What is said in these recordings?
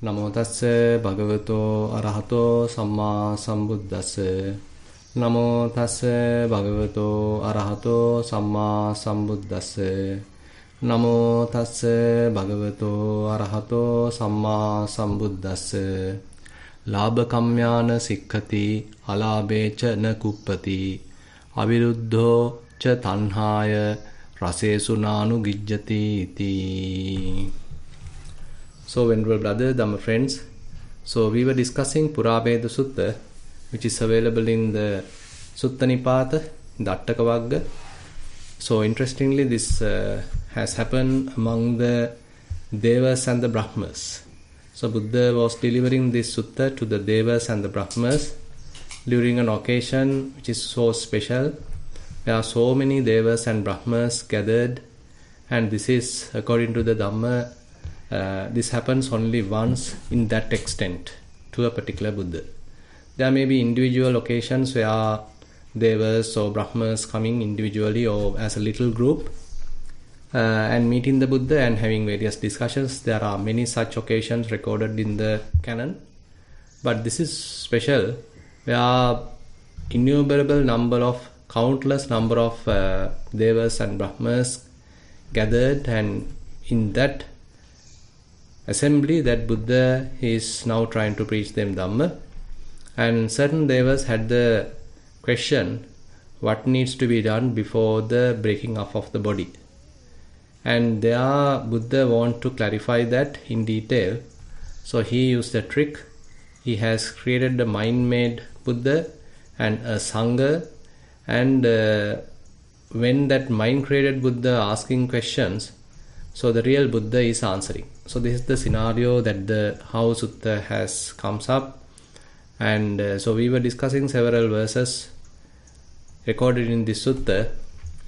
Namo tassa bhagavato arahato samma sambuddhassa. Namo tassa bhagavato arahato samma sambuddhassa. Namo tassa bhagavato arahato samma sambuddhassa. Labha kamyana sikkhati alabhecha na kuppati. Aviruddho cha tanhaya rasesu nanu gijjati iti. So, venerable brother, Dhamma friends, so we were discussing Purabheda Sutta, which is available in the Sutta Nipata, the Attaka Vagga. So, interestingly, this has happened among the Devas and the Brahmas. So, Buddha was delivering this Sutta to the Devas and the Brahmas during an occasion which is so special. There are so many Devas and Brahmas gathered, and this is, according to the Dhamma, this happens only once in that extent to a particular Buddha. There may be individual occasions where Devas or Brahmas coming individually or as a little group and meeting the Buddha and having various discussions. There are many such occasions recorded in the canon. But this is special, where innumerable number of, countless number of Devas and Brahmas gathered, and in that assembly that Buddha is now trying to preach them Dhamma. And certain Devas had the question, what needs to be done before the breaking up of the body? And there Buddha want to clarify that in detail. So he used a trick. He has created a mind-made Buddha and a Sangha, and when that mind-created Buddha asking questions, so the real Buddha is answering. So this is the scenario that the how Sutta has comes up. And so we were discussing several verses recorded in this Sutta,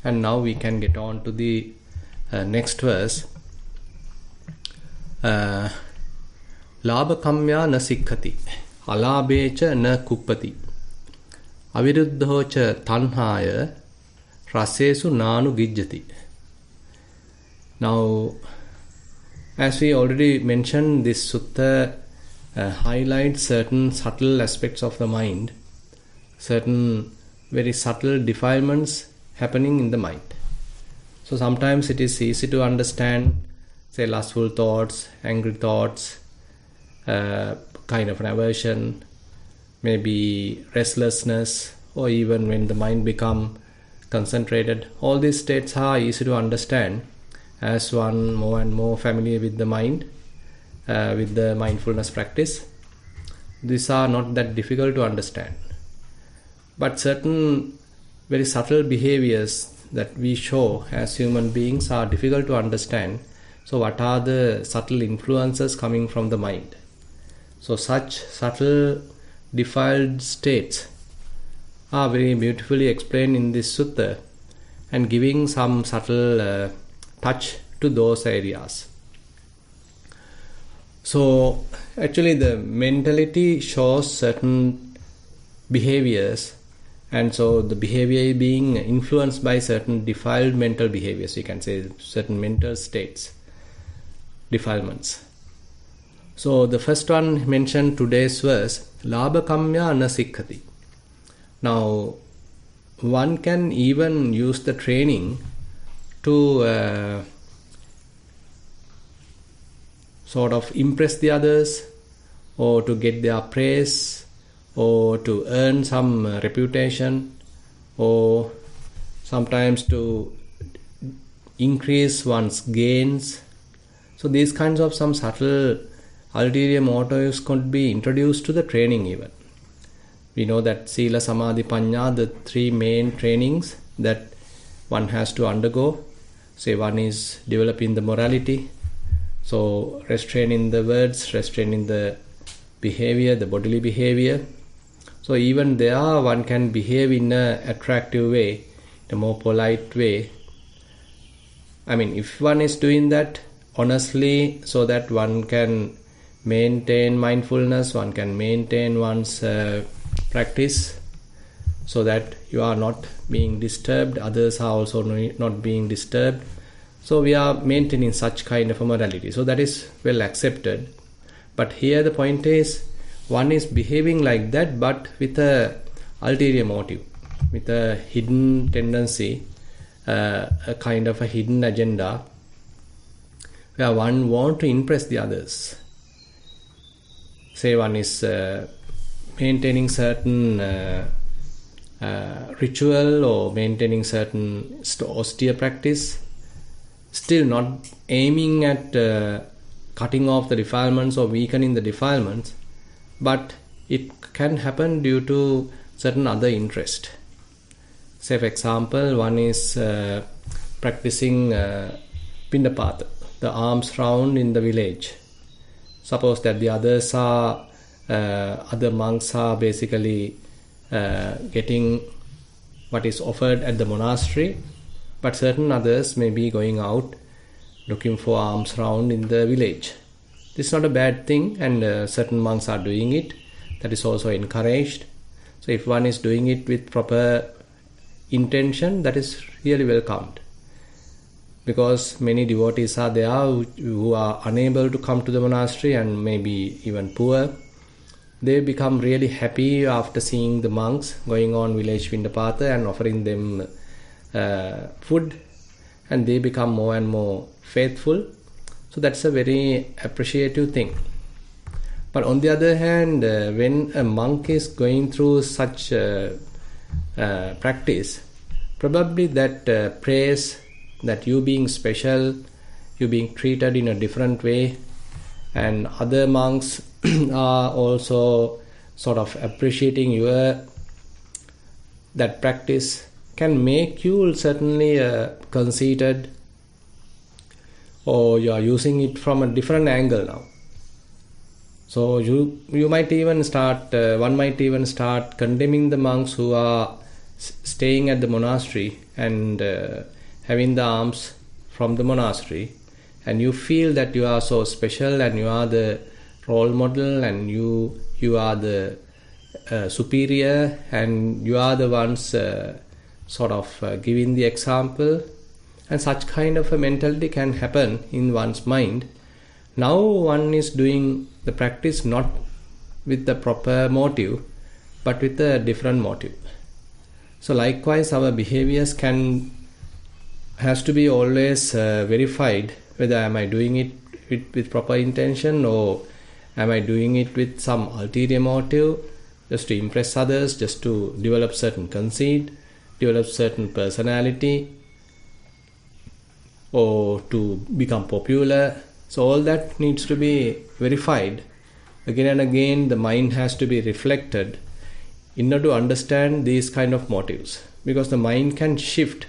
and now we can get on to the next verse. Labha kamya na sikkhati alabhecha na kuppati aviruddhocha tanhaya rasesu nanu gijjati. Now, as we already mentioned, this sutta highlights certain subtle aspects of the mind, certain very subtle defilements happening in the mind. So sometimes it is easy to understand, say, lustful thoughts, angry thoughts, kind of an aversion, maybe restlessness, or even when the mind becomes concentrated. All these states are easy to understand as one more and more familiar with the mind, with the mindfulness practice. These are not that difficult to understand. But certain very subtle behaviors that we show as human beings are difficult to understand. So what are the subtle influences coming from the mind? So such subtle defiled states are very beautifully explained in this sutta and giving some subtle touch to those areas. So actually the mentality shows certain behaviors, and so the behavior being influenced by certain defiled mental behaviors, you can say certain mental states, defilements. So the first one mentioned today's verse, Labha kamya na sikkhati. Now one can even use the training to sort of impress the others, or to get their praise, or to earn some reputation, or sometimes to increase one's gains. So these kinds of some subtle ulterior motives could be introduced to the training even. We know that Sila, Samadhi, Panya, the three main trainings that one has to undergo. Say one is developing the morality, so restraining the words, restraining the behavior, the bodily behavior. So even there one can behave in an attractive way, in a more polite way. I mean, if one is doing that honestly, so that one can maintain mindfulness, one can maintain one's practice, so that you are not being disturbed, others are also not being disturbed. So we are maintaining such kind of a morality. So that is well accepted. But here the point is, one is behaving like that, but with a ulterior motive, with a hidden tendency, a kind of a hidden agenda, where one want to impress the others. Say one is maintaining certain ritual or maintaining certain austere practice, still not aiming at cutting off the defilements or weakening the defilements, but it can happen due to certain other interest. Say for example, one is practicing Pindapata, the alms round in the village. Suppose that the others are, other monks are basically getting what is offered at the monastery, but certain others may be going out looking for alms round in the village. This is not a bad thing, and certain monks are doing it. That is also encouraged. So if one is doing it with proper intention, that is really welcomed. Because many devotees are there who are unable to come to the monastery and maybe even poor. They become really happy after seeing the monks going on village Vindapata and offering them food, and they become more and more faithful. So that's a very appreciative thing. But on the other hand, when a monk is going through such practice, probably that praise, that you being special, you being treated in a different way, and other monks are also sort of appreciating your that practice, can make you certainly conceited, or you are using it from a different angle now. So you might even start, one might even start condemning the monks who are staying at the monastery and having the alms from the monastery, and you feel that you are so special and you are the role model and you are the superior and you are the ones sort of giving the example, and such kind of a mentality can happen in one's mind. Now one is doing the practice not with the proper motive, but with a different motive. So likewise, our behaviors has to be always verified, whether am I doing it with proper intention, or am I doing it with some ulterior motive, just to impress others, just to develop certain conceit, develop certain personality, or to become popular. So all that needs to be verified. Again and again, the mind has to be reflected in order to understand these kind of motives, because the mind can shift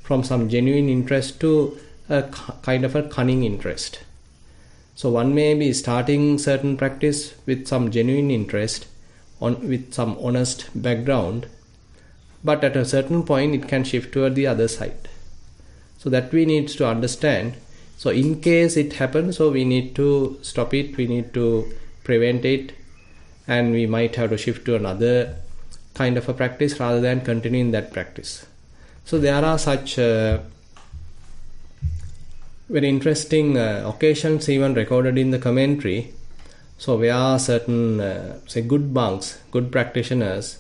from some genuine interest to a kind of a cunning interest. So one may be starting certain practice with some genuine interest, with some honest background, but at a certain point it can shift toward the other side. So that we need to understand. So in case it happens, so we need to stop it, we need to prevent it, and we might have to shift to another kind of a practice rather than continuing that practice. So there are such very interesting occasions even recorded in the commentary. So where certain say good monks, good practitioners,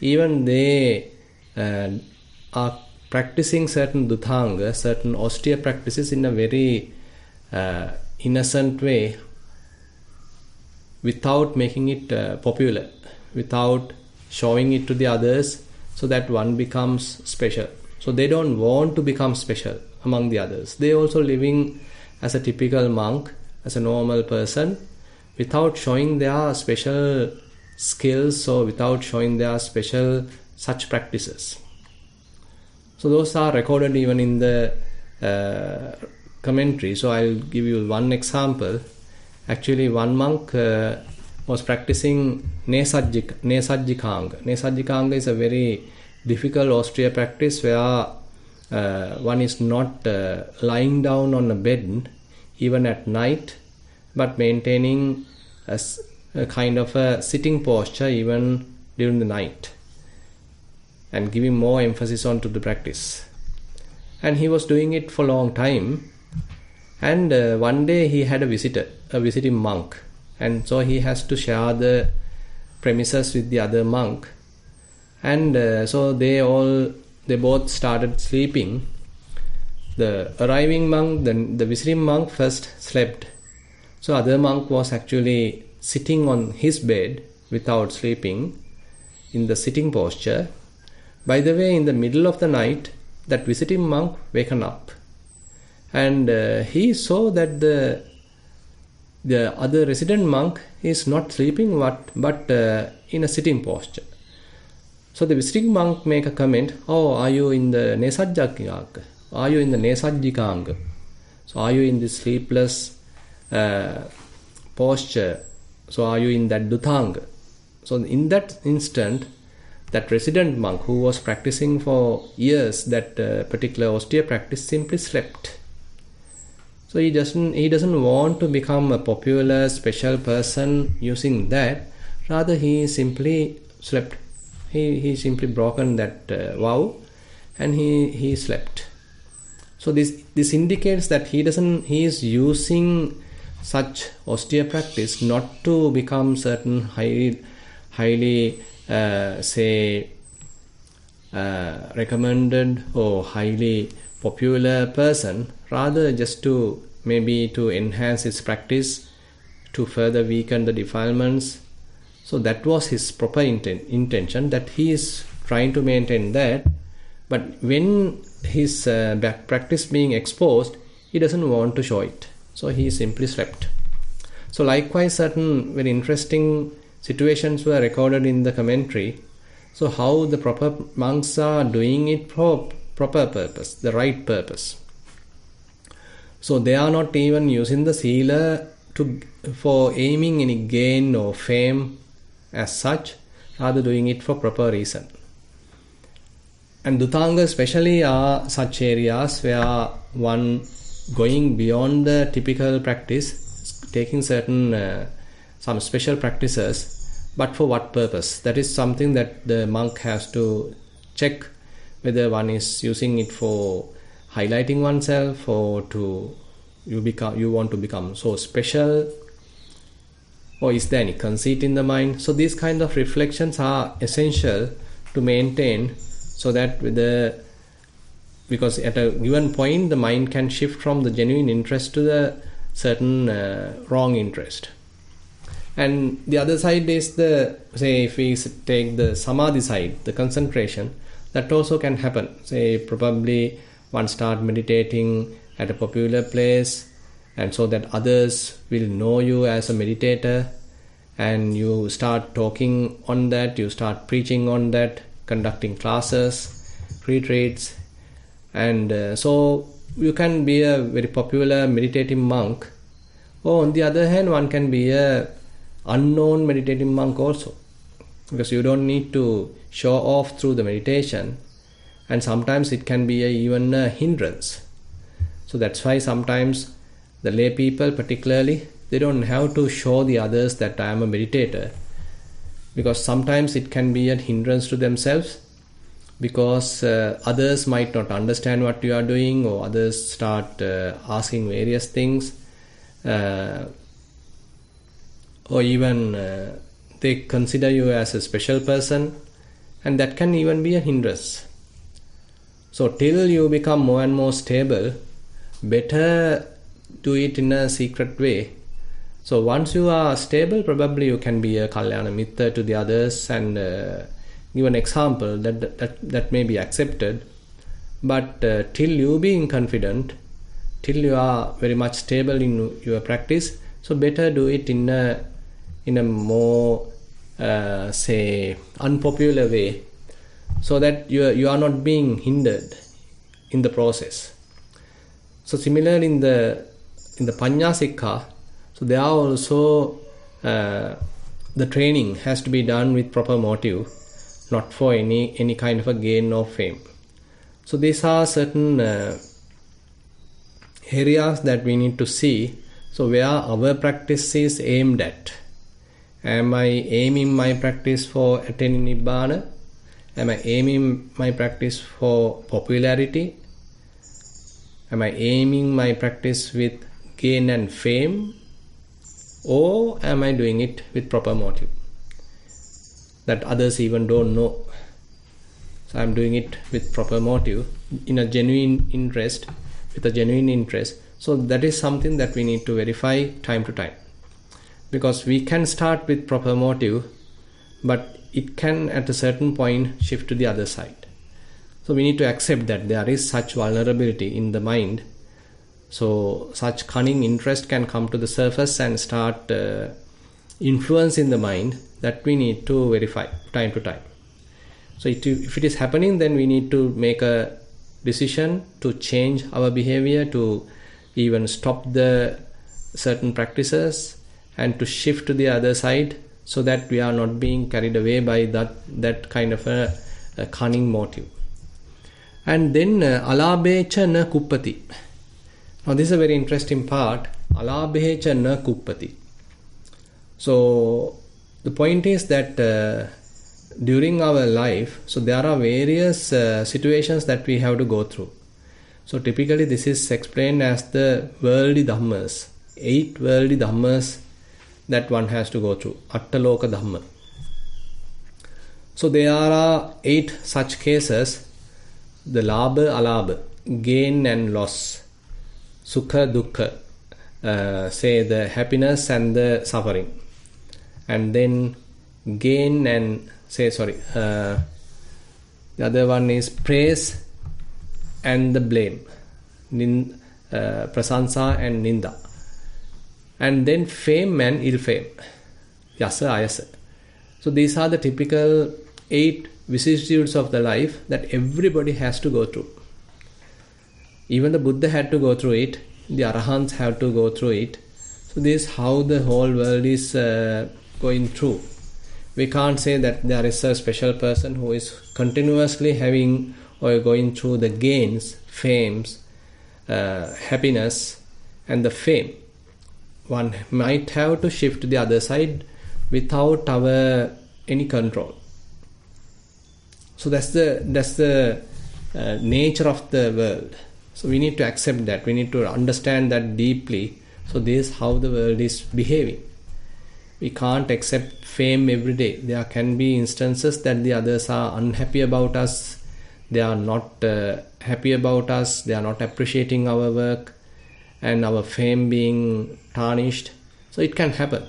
even they are practicing certain dhutanga, certain austere practices in a very innocent way, without making it popular, without showing it to the others so that one becomes special. So they don't want to become special among the others. They also living as a typical monk, as a normal person, without showing their special skills or without showing their special such practices. So those are recorded even in the commentary. So I'll give you one example. Actually, one monk was practicing Nissarana. Nissarana is a very difficult austere practice where one is not lying down on a bed even at night, but maintaining a kind of a sitting posture even during the night, and giving more emphasis onto the practice. And he was doing it for a long time. And one day he had a visiting monk. and so he has to share the premises with the other monk. And so they both started sleeping. The arriving monk, the visiting monk first slept. So other monk was actually sitting on his bed without sleeping in the sitting posture. By the way, in the middle of the night, that visiting monk waken up, and he saw that the other resident monk is not sleeping but in a sitting posture. So the visiting monk make a comment, "Oh, are you in the Nesajjikanga? Are you in the Nesajjikanga? So are you in this sleepless posture? So are you in that Dutanga?" So in that instant, that resident monk who was practicing for years that particular austere practice simply slept. So he doesn't want to become a popular special person using that. Rather, he simply slept. He simply broken that vow, and he slept. So this indicates that he is using such austere practice not to become certain highly recommended or highly popular person, rather just to maybe to enhance his practice, to further weaken the defilements. So that was his proper intention, that he is trying to maintain that. But when his practice being exposed, he doesn't want to show it. So he simply slept. So likewise, certain very interesting situations were recorded in the commentary. So how the proper monks are doing it for proper purpose, the right purpose. So they are not even using the sila for aiming any gain or fame as such, rather doing it for proper reason. And Dutanga especially are such areas where one going beyond the typical practice, taking certain some special practices, but for what purpose? That is something that the monk has to check, whether one is using it for highlighting oneself or you want to become so special, or is there any conceit in the mind? So these kind of reflections are essential to maintain, so that because at a given point the mind can shift from the genuine interest to the certain wrong interest. And the other side is if we take the samadhi side, the concentration, that also can happen. Say probably one start meditating at a popular place, and so that others will know you as a meditator, and you start talking on that, you start preaching on that, conducting classes, retreats, and so you can be a very popular meditative monk. Or on the other hand, one can be a unknown meditative monk also, because you don't need to show off through the meditation, and sometimes it can be even a hindrance. So that's why sometimes the lay people particularly, they don't have to show the others that I am a meditator, because sometimes it can be a hindrance to themselves, because others might not understand what you are doing, or others start asking various things, or even they consider you as a special person, and that can even be a hindrance. So till you become more and more stable, better do it in a secret way. So once you are stable, probably you can be a Kalyana Mitra to the others and give an example that may be accepted. But till you being confident, till you are very much stable in your practice, so better do it in a more unpopular way, so that you are not being hindered in the process. So similar in the Panya Sikha, so there are also the training has to be done with proper motive, not for any kind of a gain or fame. So these are certain areas that we need to see. So where our practice is aimed at. Am I aiming my practice for attaining Nibbana? Am I aiming my practice for popularity? Am I aiming my practice with gain and fame? Or am I doing it with proper motive that others even don't know? So I'm doing it with proper motive, in a genuine interest, with a genuine interest. So that is something that we need to verify time to time. Because we can start with proper motive, but it can at a certain point shift to the other side. So we need to accept that there is such vulnerability in the mind. So such cunning interest can come to the surface and start influencing the mind, that we need to verify time to time. So if it is happening, then we need to make a decision to change our behavior, to even stop the certain practices and to shift to the other side, so that we are not being carried away by that kind of a cunning motive. And then alabhecha na kuppati. Now this is a very interesting part. Alabhecha na kuppati. So the point is that during our life, so there are various situations that we have to go through. So typically this is explained as the worldly dhammas, 8 worldly dhammas that one has to go through, attaloka dhamma. So there are 8 such cases: the labha, alabha, gain and loss, sukha, dukkha, say the happiness and the suffering, and then gain and the other one is praise and the blame, prasansa and ninda, and then fame and ill fame, yasa, ayasa. So these are the typical 8 vicissitudes of the life that everybody has to go through. Even the Buddha had to go through it, the Arahants have to go through it. So this is how the whole world is going through. We can't say that there is a special person who is continuously having or going through the gains, fames, happiness and the fame. One might have to shift to the other side without our any control. So that's the nature of the world. So we need to accept that. We need to understand that deeply. So this is how the world is behaving. We can't accept fame every day. There can be instances that the others are unhappy about us. They are not happy about us. They are not appreciating our work, and our fame being tarnished. So it can happen.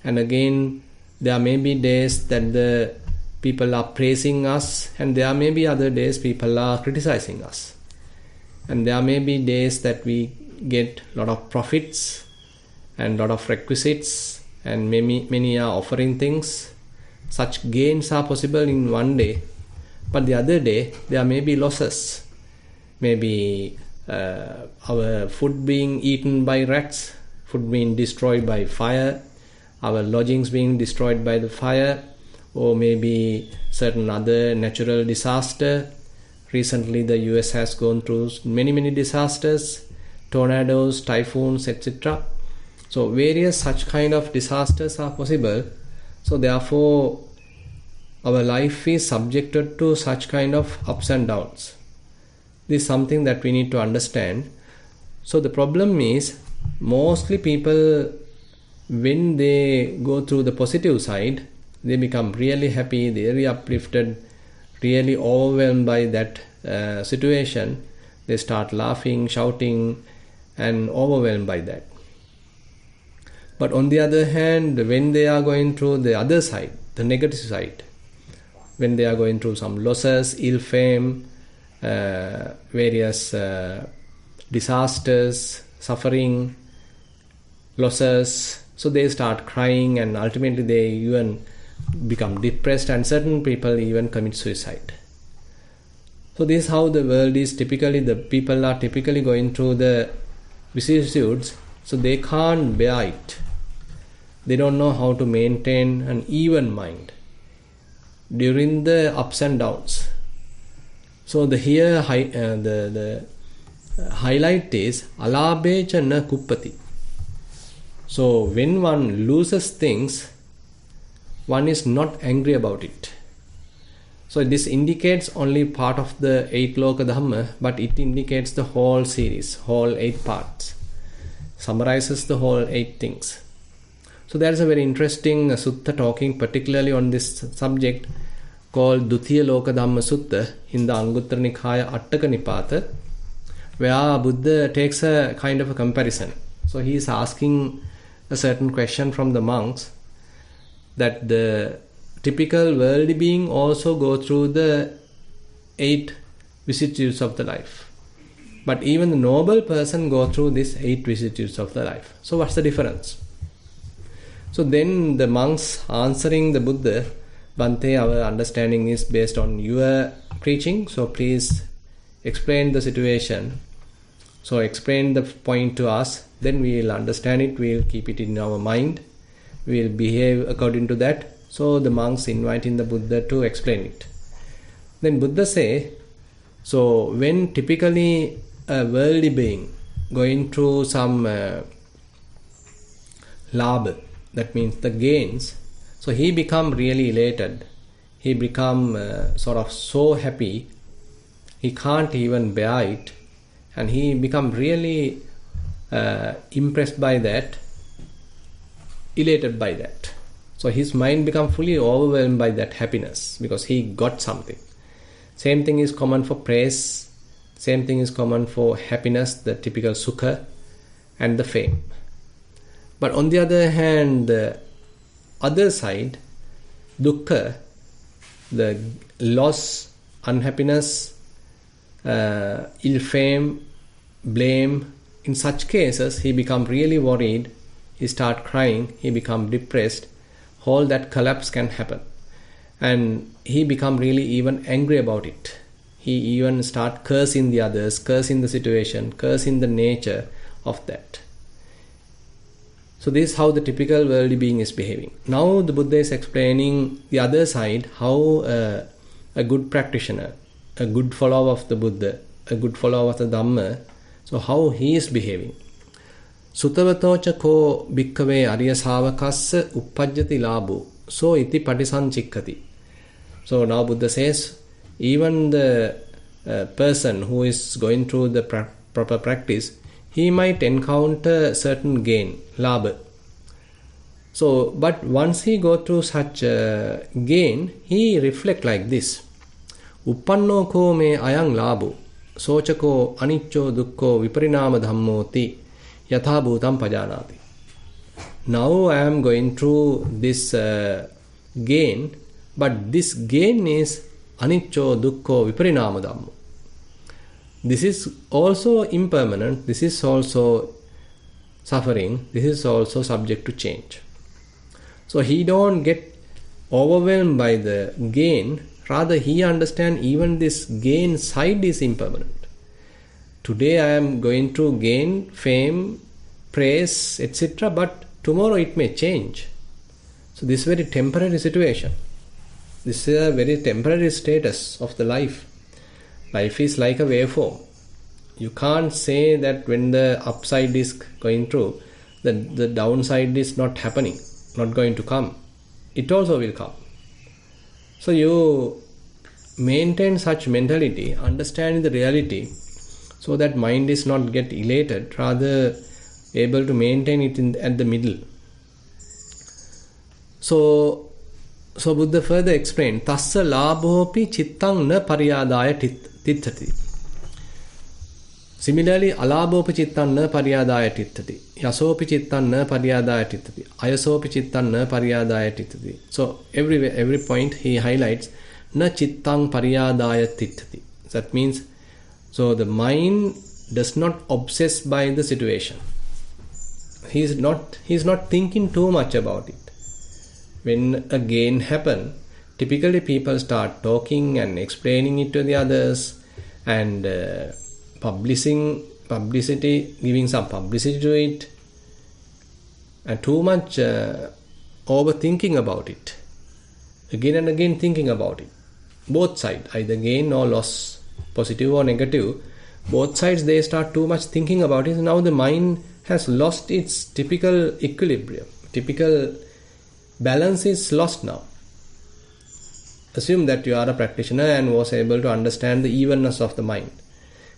And again, there may be days that the people are praising us, and there may be other days people are criticizing us. And there may be days that we get a lot of profits and a lot of requisites, and many are offering things. Such gains are possible in one day, but the other day there may be losses. Maybe our food being eaten by rats, food being destroyed by fire, our lodgings being destroyed by the fire, or maybe certain other natural disaster. Recently the US has gone through many disasters, tornadoes, typhoons, etc. So various such kind of disasters are possible. So therefore our life is subjected to such kind of ups and downs. This is something that we need to understand. So the problem is, mostly people, when they go through the positive side, they become really happy, really uplifted, really overwhelmed by that situation. They start laughing, shouting, and overwhelmed by that. But on the other hand, when they are going through the other side, the negative side, when they are going through some losses, ill fame, various disasters, suffering, losses, so they start crying, and ultimately they even become depressed, and certain people even commit suicide. So this is how the world is. Typically the people are typically going through the vicissitudes, so they can't bear it. They don't know how to maintain an even mind during the ups and downs. So the highlight is alabhecha na kuppati. So when one loses things, one is not angry about it. So this indicates only part of the 8 loka dhamma, but it indicates the whole series, whole 8 parts, summarizes the whole 8 things. So there is a very interesting sutta talking particularly on this subject called Dutiya Loka Dhamma Sutta in the Anguttara Nikaya Attaka Nipata, where Buddha takes a kind of a comparison. So he is asking a certain question from the monks that the typical worldly being also go through the 8 vicissitudes of the life. But even the noble person go through these 8 vicissitudes of the life. So what's the difference? So then the monks answering the Buddha, Bhante, our understanding is based on your preaching, so please explain the situation. So explain the point to us, then we will understand it, we will keep it in our mind, we will behave according to that. So the monks inviting the Buddha to explain it. Then Buddha say, so when typically a worldly being going through some labha, that means the gains, so he become really elated, he become sort of so happy, he can't even bear it, and he become really impressed by that, elated by that. So his mind become fully overwhelmed by that happiness because he got something. Same thing is common for praise, same thing is common for happiness, the typical sukha and the fame. But on the other hand, the other side, dukkha, the loss, unhappiness, ill fame, blame, in such cases he become really worried, he start crying, he become depressed, all that collapse can happen. And he become really even angry about it. He even start cursing the others, cursing the situation, cursing the nature of that. So this is how the typical worldly being is behaving. Now the Buddha is explaining the other side, how a good practitioner, a good follower of the Buddha, a good follower of the Dhamma, so how he is behaving. Sutavatocha ko bhikkhave arya savakassa uppajjati labhu so iti patisanchikkati. So now Buddha says, even the person who is going through the proper practice, he might encounter certain gain, labha. So, but once he go through such gain, he reflect like this. Uppanno ko me ayang labhu, sochako aniccho dukkho viparinama dhammoti, yatha bhutam pajanati. Now I am going through this gain, but this gain is aniccho dukkho viparinama dhammo. This is also impermanent, this is also suffering, this is also subject to change. So he don't get overwhelmed by the gain, rather he understand even this gain side is impermanent. Today I am going through gain, fame, praise, etc., but tomorrow it may change. So this is a very temporary situation. This is a very temporary status of the life. Life is like a waveform. You can't say that when the upside is going through, the downside is not happening, not going to come. It also will come. So you maintain such mentality, understanding the reality, so that mind is not get elated, rather able to maintain it at the middle. So Buddha further explained, Tassa labhopi chittang na paryadaya tithati. Similarly, alabhopi chittang na paryadaya tithati. Yasopi chittang na paryadaya tithati. Ayasopi chittang na paryadaya tithati. So every point he highlights, na chittang paryadaya tithati. That means, so the mind does not obsess by the situation. He is not thinking too much about it. When a gain happens, typically people start talking and explaining it to the others and publicity, giving some publicity to it, and too much overthinking about it. Again and again thinking about it. Both sides, either gain or loss, positive or negative, both sides they start too much thinking about it. Now the mind has lost its typical equilibrium, typical balance is lost now. Assume that you are a practitioner and was able to understand the evenness of the mind,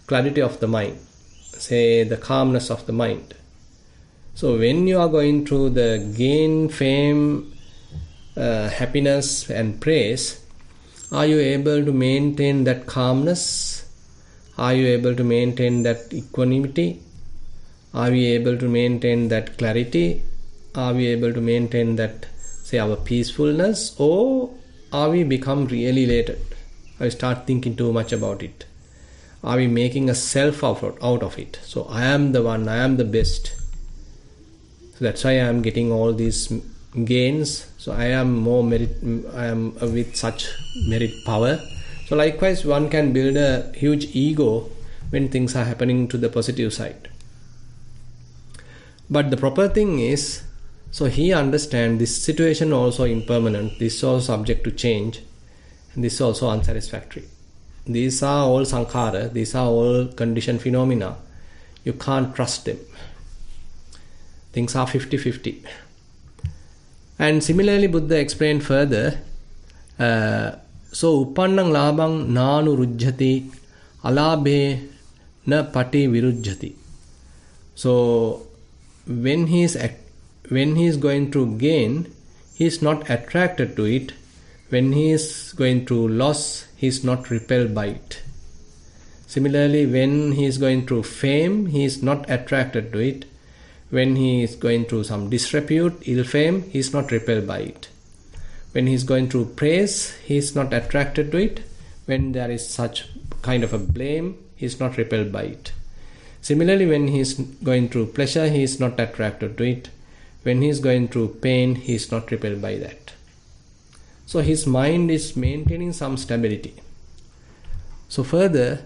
clarity of the mind, say the calmness of the mind. So when you are going through the gain, fame, happiness and praise, are you able to maintain that calmness? Are you able to maintain that equanimity? Are we able to maintain that clarity? Are we able to maintain that, say, our peacefulness? Or are we become really elated? I start thinking too much about it. Are we making a self out of it? So I am the one, I am the best. So that's why I am getting all these gains. So I am more merit, I am with such merit power. So likewise, one can build a huge ego when things are happening to the positive side. But the proper thing is, so he understands this situation also impermanent, this is also subject to change, and this is also unsatisfactory. These are all sankhara, these are all conditioned phenomena. You can't trust them. Things are 50-50. And similarly, Buddha explained further, so uppannang labang nanu rujjati alabhe na pati virujjati. So when he is going to gain, he is not attracted to it. When he is going through loss, he is not repelled by it. Similarly, when he is going through fame, he is not attracted to it. When he is going through some disrepute, ill fame, he is not repelled by it. When he is going through praise, he is not attracted to it. When there is such kind of a blame, he is not repelled by it. Similarly, when he is going through pleasure, he is not attracted to it. When he is going through pain, he is not repelled by that. So his mind is maintaining some stability. So further,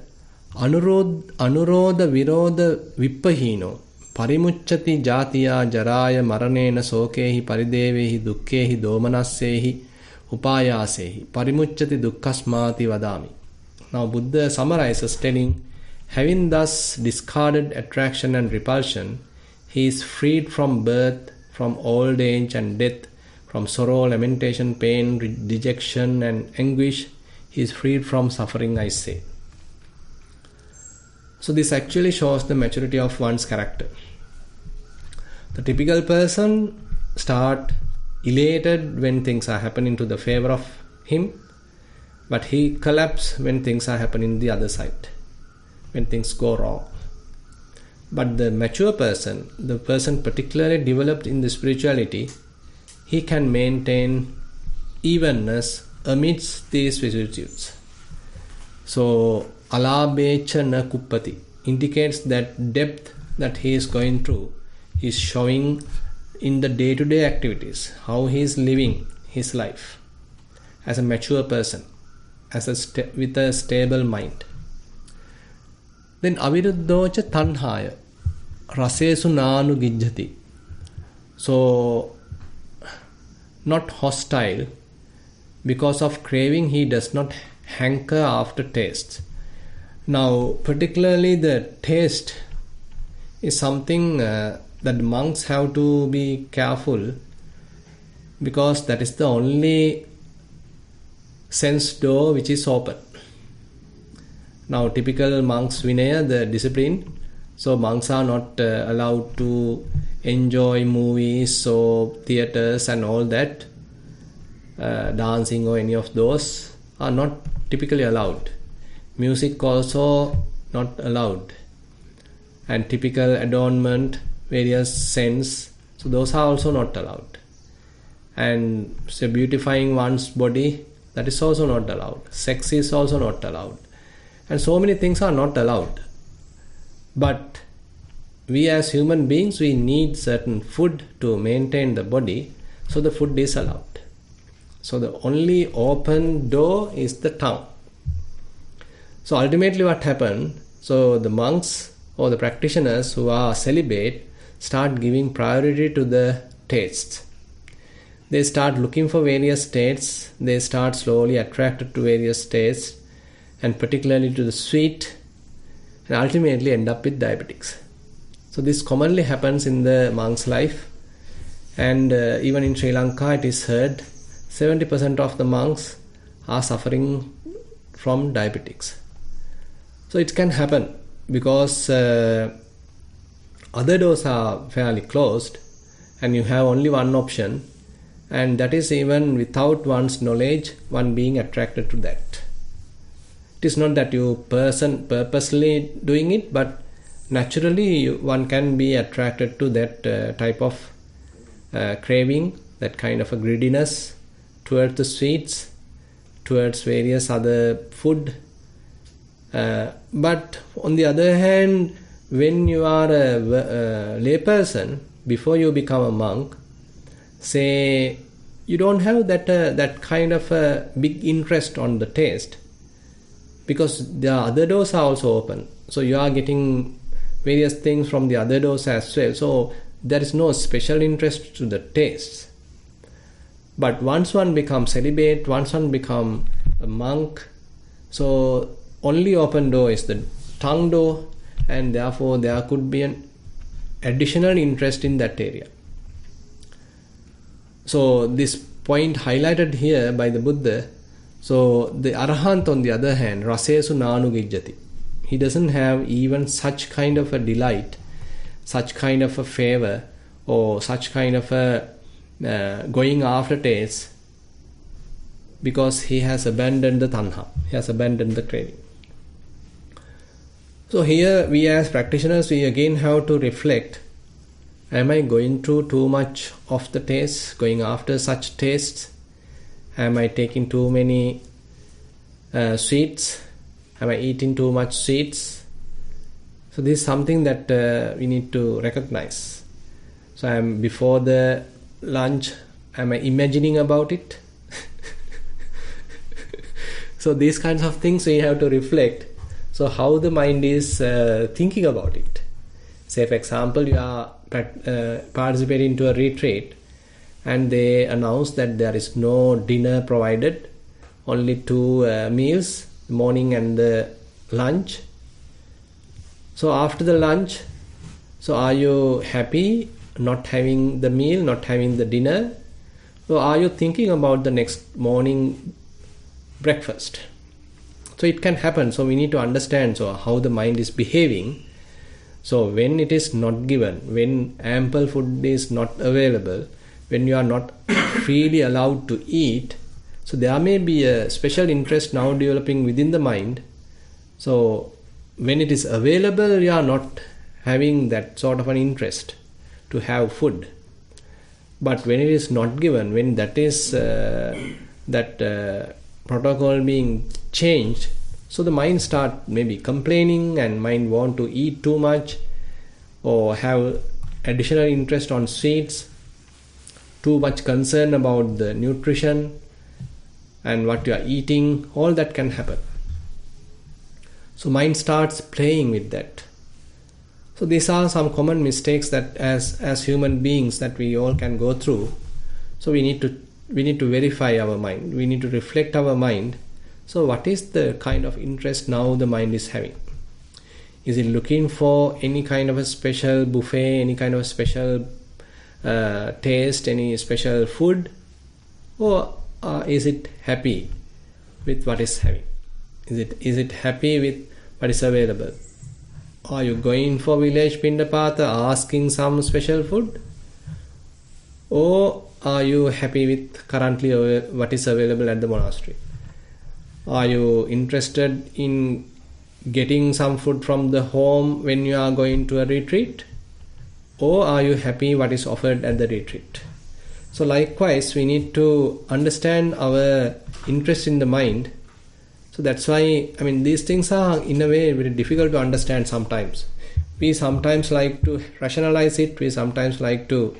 anurodha virodha vippahino parimucchati jatiya jaraya maranena sokehi paridevehi dukkehi domanassehi upayasehi parimucchati dukkhasmati vadami. Now Buddha summarizes telling, having thus discarded attraction and repulsion, he is freed from birth, from old age and death, from sorrow, lamentation, pain, dejection and anguish. He is freed from suffering, I say. So this actually shows the maturity of one's character. The typical person start elated when things are happening to the favor of him, but he collapses when things are happening the other side, when things go wrong. But the mature person, the person particularly developed in the spirituality, he can maintain evenness amidst these vicissitudes. So alabhecha na kuppati indicates that depth that he is going through is showing in the day-to-day activities, how he is living his life as a mature person, as with a stable mind. Then aviruddhocha tanhaya rasesu nanu gijjati. So not hostile, because of craving he does not hanker after tastes. Now particularly the taste is something that monks have to be careful, because that is the only sense door which is open. Now typical monks Vinaya, the discipline, so monks are not allowed to enjoy movies or theaters and all that, dancing or any of those are not typically allowed. Music also not allowed, and typical adornment, various scents, so those are also not allowed. And so beautifying one's body, that is also not allowed. Sex is also not allowed, and so many things are not allowed. But we as human beings, we need certain food to maintain the body, so the food is allowed. So the only open door is the tongue. So ultimately what happened, so the monks or the practitioners who are celibate start giving priority to the tastes. They start looking for various states, they start slowly attracted to various states, and particularly to the sweet, and ultimately end up with diabetics. So this commonly happens in the monk's life, and even in Sri Lanka it is heard 70% of the monks are suffering from diabetics. So it can happen because other doors are fairly closed and you have only one option, and that is even without one's knowledge, one being attracted to that. It is not that you purposely doing it, but naturally one can be attracted to that type of craving, that kind of a greediness towards the sweets, towards various other food. But on the other hand, when you are a layperson, before you become a monk, say you don't have that kind of a big interest on the taste, because the other doors are also open. So you are getting various things from the other doors as well. So there is no special interest to the tastes. But once one becomes celibate, once one becomes a monk, so only open door is the tongue door, and therefore there could be an additional interest in that area. So this point highlighted here by the Buddha. So the Arahant, on the other hand, rasesu nanugijjati, he doesn't have even such kind of a delight, such kind of a favor, or such kind of a going after taste, because he has abandoned the tanha, he has abandoned the craving. So here we as practitioners, we again have to reflect, am I going through too much of the taste, going after such tastes? Am I taking too many sweets? Am I eating too much sweets? So this is something that we need to recognize. So before the lunch, am I imagining about it? So these kinds of things we have to reflect. So how the mind is thinking about it. Say for example, you are participating to a retreat and they announce that there is no dinner provided, only 2 meals, morning and the lunch. So after the lunch, so are you happy not having the meal, not having the dinner? Or are you thinking about the next morning breakfast? So it can happen. So we need to understand how the mind is behaving. So when it is not given, when ample food is not available, when you are not freely allowed to eat, so there may be a special interest now developing within the mind. So when it is available, you are not having that sort of an interest to have food. But when it is not given, when that is protocol being changed, so the mind start maybe complaining and mind want to eat too much or have additional interest on sweets, too much concern about the nutrition and what you are eating, all that can happen. So mind starts playing with that. So these are some common mistakes that as human beings that we all can go through. So we need to verify our mind. We need to reflect our mind. So what is the kind of interest now the mind is having? Is it looking for any kind of a special buffet, any kind of a special taste, any special food? Or is it happy with what is having? Is it happy with what is available? Are you going for village pindapata asking some special food? Or are you happy with currently what is available at the monastery? Are you interested in getting some food from the home when you are going to a retreat? Or are you happy what is offered at the retreat? So likewise, we need to understand our interest in the mind. So that's why, these things are in a way very difficult to understand sometimes. We sometimes like to rationalize it. We sometimes like to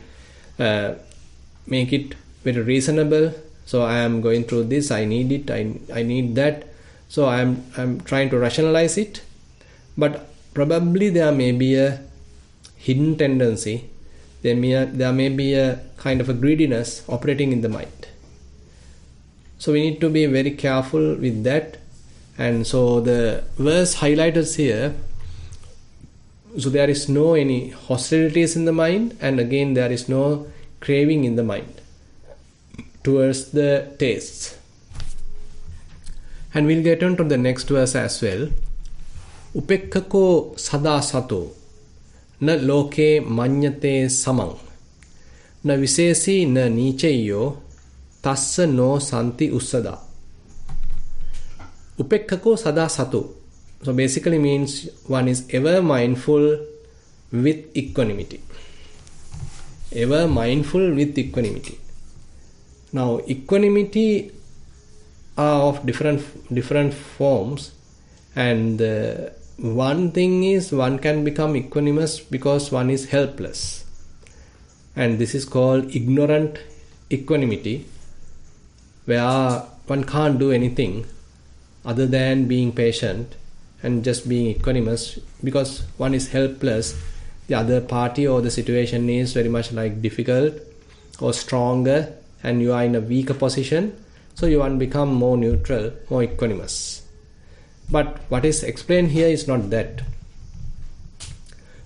make it very reasonable. So I am going through this, I need it, I need that. So I'm trying to rationalize it. But probably there may be a hidden tendency. There may be a kind of a greediness operating in the mind. So we need to be very careful with that. And so the verse highlighted here, so there is no any hostilities in the mind, and again there is no craving in the mind towards the tastes. And we'll get on to the next verse as well. Upekkako sada sato Na loke manyate samang. Na visesi na nicheyo tassa no santi ussada. Upekkako sada satu. So basically means one is ever mindful with equanimity. Ever mindful with equanimity. Now equanimity are of different forms, and one thing is one can become equanimous because one is helpless, and this is called ignorant equanimity, where one can't do anything other than being patient and just being equanimous because one is helpless. The other party or the situation is very much like difficult or stronger, and you are in a weaker position, so you want to become more neutral, more equanimous. But what is explained here is not that.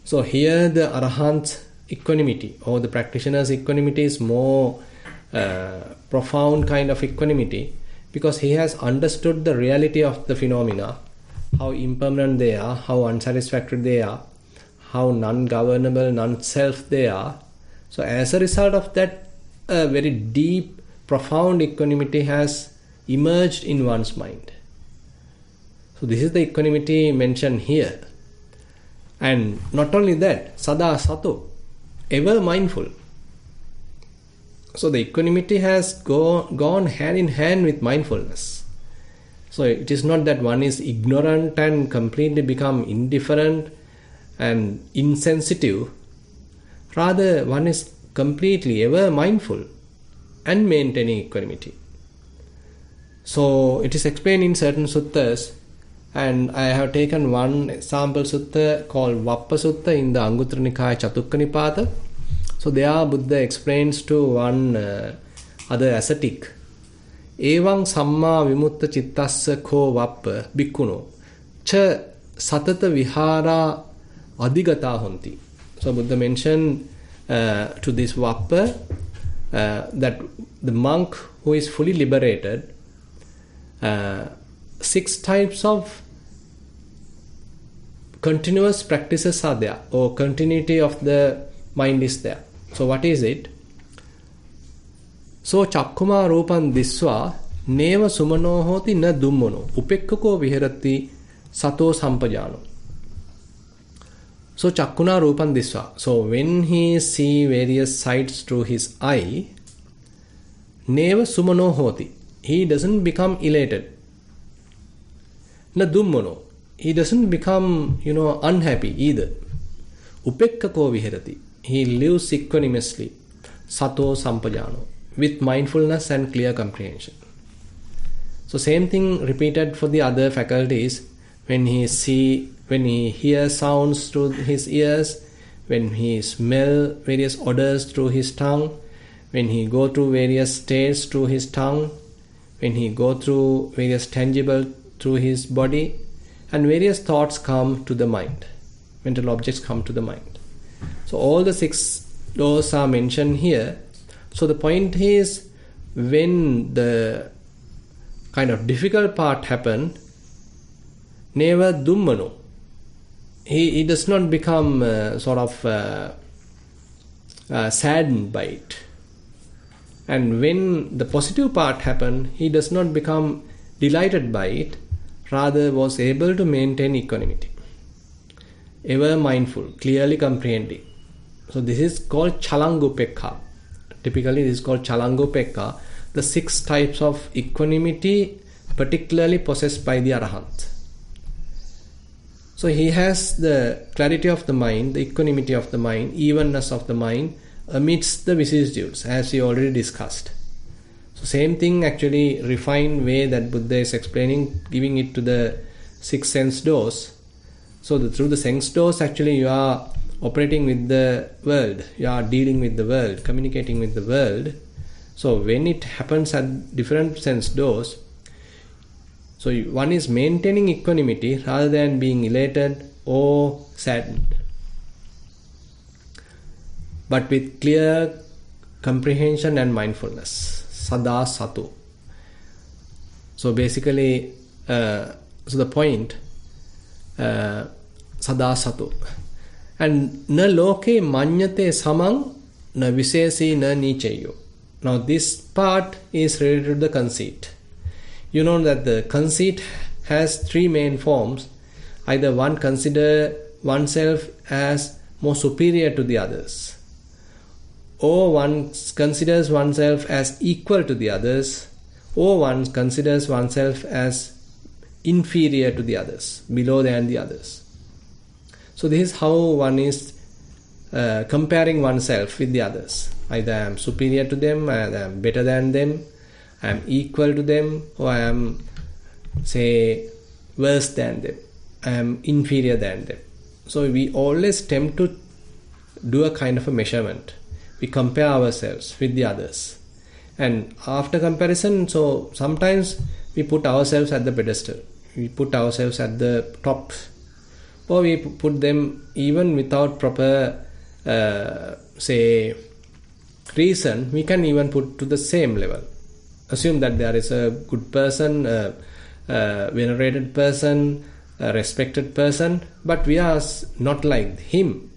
So here the Arahant's equanimity or the practitioner's equanimity is more profound kind of equanimity, because he has understood the reality of the phenomena, how impermanent they are, how unsatisfactory they are, how non-governable, non-self they are. So as a result of that, a very deep, profound equanimity has emerged in one's mind. So this is the equanimity mentioned here. And not only that, sada sato, ever mindful. So the equanimity has gone hand in hand with mindfulness. So it is not that one is ignorant and completely become indifferent and insensitive. Rather, one is completely ever mindful and maintaining equanimity. So it is explained in certain suttas, and I have taken one sample sutta called Vappa Sutta in the Anguttara Nikaya Chatukka Nipata. So there Buddha explains to one other ascetic, Evang samma vimutta chittassa ko vappa bhikkhuno cha satata vihara adhigata honti. So Buddha mentioned to this vappa that the monk who is fully liberated, 6 types of continuous practices are there, or continuity of the mind is there. So what is it? So chakkuma rupan diswa neva sumano hoti na dummono upekkako viharati sato sampajano. So chakkuna rupan diswa. So when he see various sights through his eye, neva sumano hoti, he doesn't become elated. Na dummono, he doesn't become, unhappy either. Upekkako viharati, he lives equanimously. Sato sampajano, with mindfulness and clear comprehension. So same thing repeated for the other faculties. When he hears sounds through his ears, when he smell various odors through his tongue, when he go through various states through his tongue, when he go through various tangible through his body, and various thoughts come to the mind, mental objects come to the mind. So all the 6 doors are mentioned here. So the point is, when the kind of difficult part happen, neva dummano, he does not become saddened by it. And when the positive part happen, he does not become delighted by it, rather was able to maintain equanimity. Ever mindful, clearly comprehending. So this is called chalangupekha. Typically this is called chalangupekha, the 6 types of equanimity particularly possessed by the Arahant. So he has the clarity of the mind, the equanimity of the mind, evenness of the mind amidst the vicissitudes, as we already discussed. So same thing, actually refined way that Buddha is explaining, giving it to the 6 sense doors. So through the sense doors, actually you are operating with the world, you are dealing with the world, communicating with the world. So when it happens at different sense doors, so one is maintaining equanimity rather than being elated or saddened, but with clear comprehension and mindfulness. Sada Satu. So basically, so the point, Sada Satu. And na loke manyate samang na visesi na nichayo. Now this part is related to the conceit. You know that the conceit has three main forms. Either one consider oneself as more superior to the others, or one considers oneself as equal to the others, or one considers oneself as inferior to the others, below than the others. So this is how one is comparing oneself with the others. Either I am superior to them, I am better than them, I am equal to them, or I am, say, worse than them, I am inferior than them. So we always tend to do a kind of a measurement. We compare ourselves with the others. And after comparison, so sometimes we put ourselves at the pedestal. We put ourselves at the top. Or we put them even without proper, say, reason, we can even put to the same level. Assume that there is a good person, a venerated person, a respected person, but we are not like him.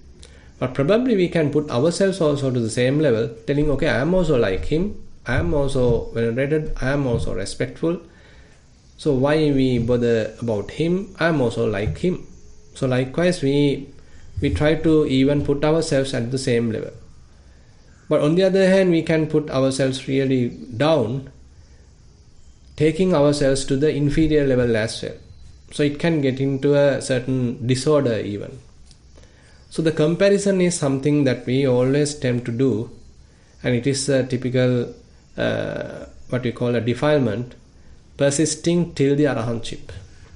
But probably we can put ourselves also to the same level, telling, okay, I am also like him, I am also venerated, I am also respectful. So why we bother about him? I am also like him. So likewise, we try to even put ourselves at the same level. But on the other hand, we can put ourselves really down, taking ourselves to the inferior level as well. So it can get into a certain disorder even. So the comparison is something that we always tend to do, and it is a typical, what we call a defilement, persisting till the arahantship.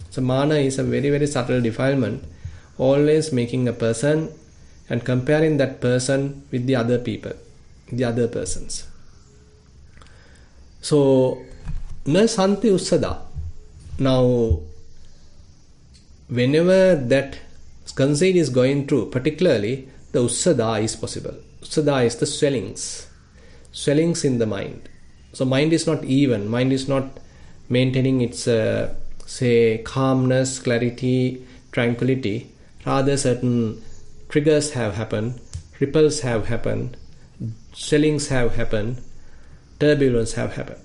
So mana is a very, very subtle defilement, always making a person and comparing that person with the other people, the other persons. So, na santi ussada. Now, whenever that conceit is going through, particularly the ussada is possible. Ussada is the swellings in the mind. So mind is not even, mind is not maintaining its, say, calmness, clarity, tranquility. Rather, certain triggers have happened, ripples have happened, swellings have happened, turbulence have happened.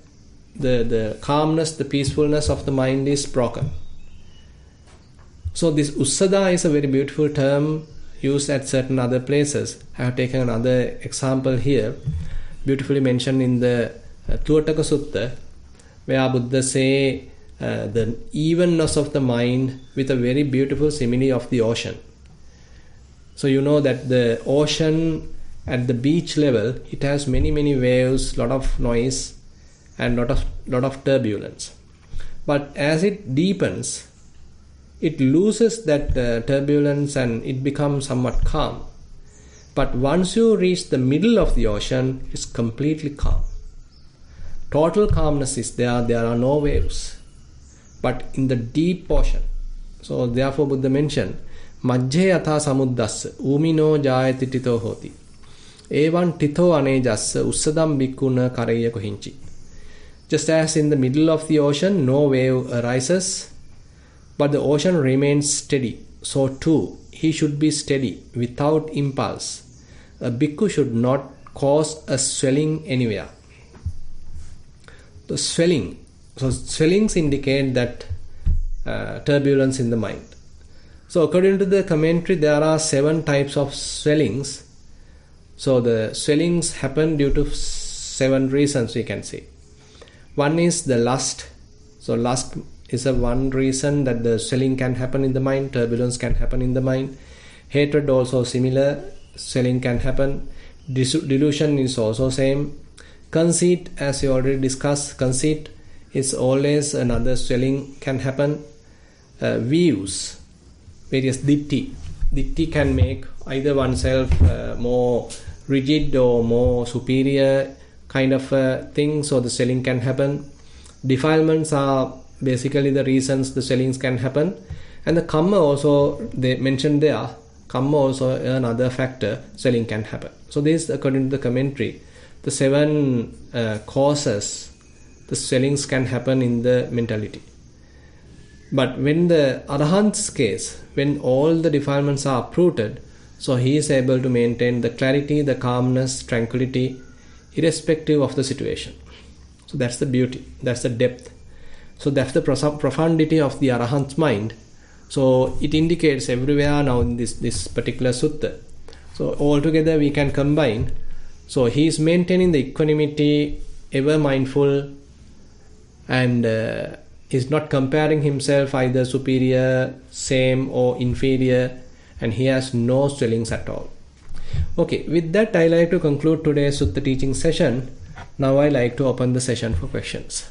The calmness, the peacefulness of the mind is broken. So this ussada is a very beautiful term used at certain other places. I have taken another example here, beautifully mentioned in the Tuataka Sutta, where Buddha say the evenness of the mind with a very beautiful simile of the ocean. So you know that the ocean at the beach level, it has many waves, lot of noise, and lot of turbulence. But as it deepens, it loses that turbulence and it becomes somewhat calm. But once you reach the middle of the ocean, it's completely calm. Total calmness is there. There are no waves. But in the deep ocean, so therefore Buddha mentioned, Majje yatha samuddassa umino jayati tito hoti. Evan tito anejassa ussadam bhikkhuna karaya kohinchi. Just as in the middle of the ocean, no wave arises, but the ocean remains steady. So too, he should be steady, without impulse. A bhikkhu should not cause a swelling anywhere. The swelling. So swellings indicate that turbulence in the mind. So according to the commentary, there are 7 types of swellings. So the swellings happen due to 7 reasons, we can say. One is the lust. So lust is a one reason that the swelling can happen in the mind, turbulence can happen in the mind. Hatred also similar, swelling can happen. Delusion is also same. Conceit, as you already discussed, conceit is always another swelling can happen. Views, various ditti. Ditti can make either oneself more rigid or more superior kind of thing, so the swelling can happen. Defilements are basically the reasons the swellings can happen. And the kamma also, they mentioned there, kamma also another factor, swelling can happen. So this, according to the commentary, the 7 causes the swellings can happen in the mentality. But when the Arahant's case, when all the defilements are uprooted, So he is able to maintain the clarity, the calmness, tranquility, irrespective of the situation. So that's the beauty, that's the depth. So that's the profundity of the Arahant's mind. So it indicates everywhere now in this particular sutta. So altogether we can combine. So he is maintaining the equanimity, ever mindful, and is not comparing himself either superior, same or inferior, and he has no swellings at all. Okay, with that I like to conclude today's sutta teaching session. Now I like to open the session for questions.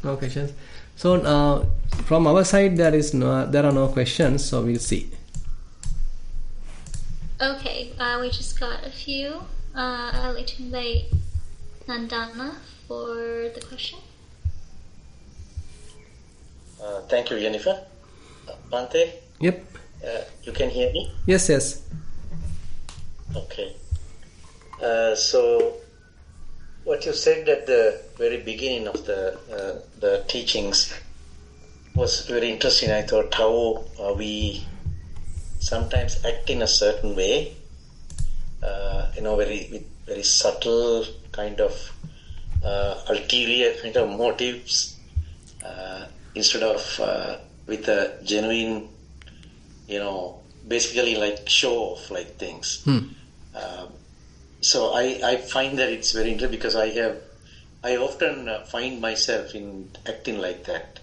No questions. So from our side there are no questions. So we'll see. Okay, we just got a few. I'd like to invite Nandana for the question. Thank you, Jennifer. Bante? Yep. You can hear me? Yes. Okay. So, what you said at the very beginning of the teachings was very interesting. I thought how we sometimes act in a certain way, very subtle kind of ulterior kind of motives, instead of with a genuine, basically like show off like things. So I find that it's very interesting because I often find myself in acting like that.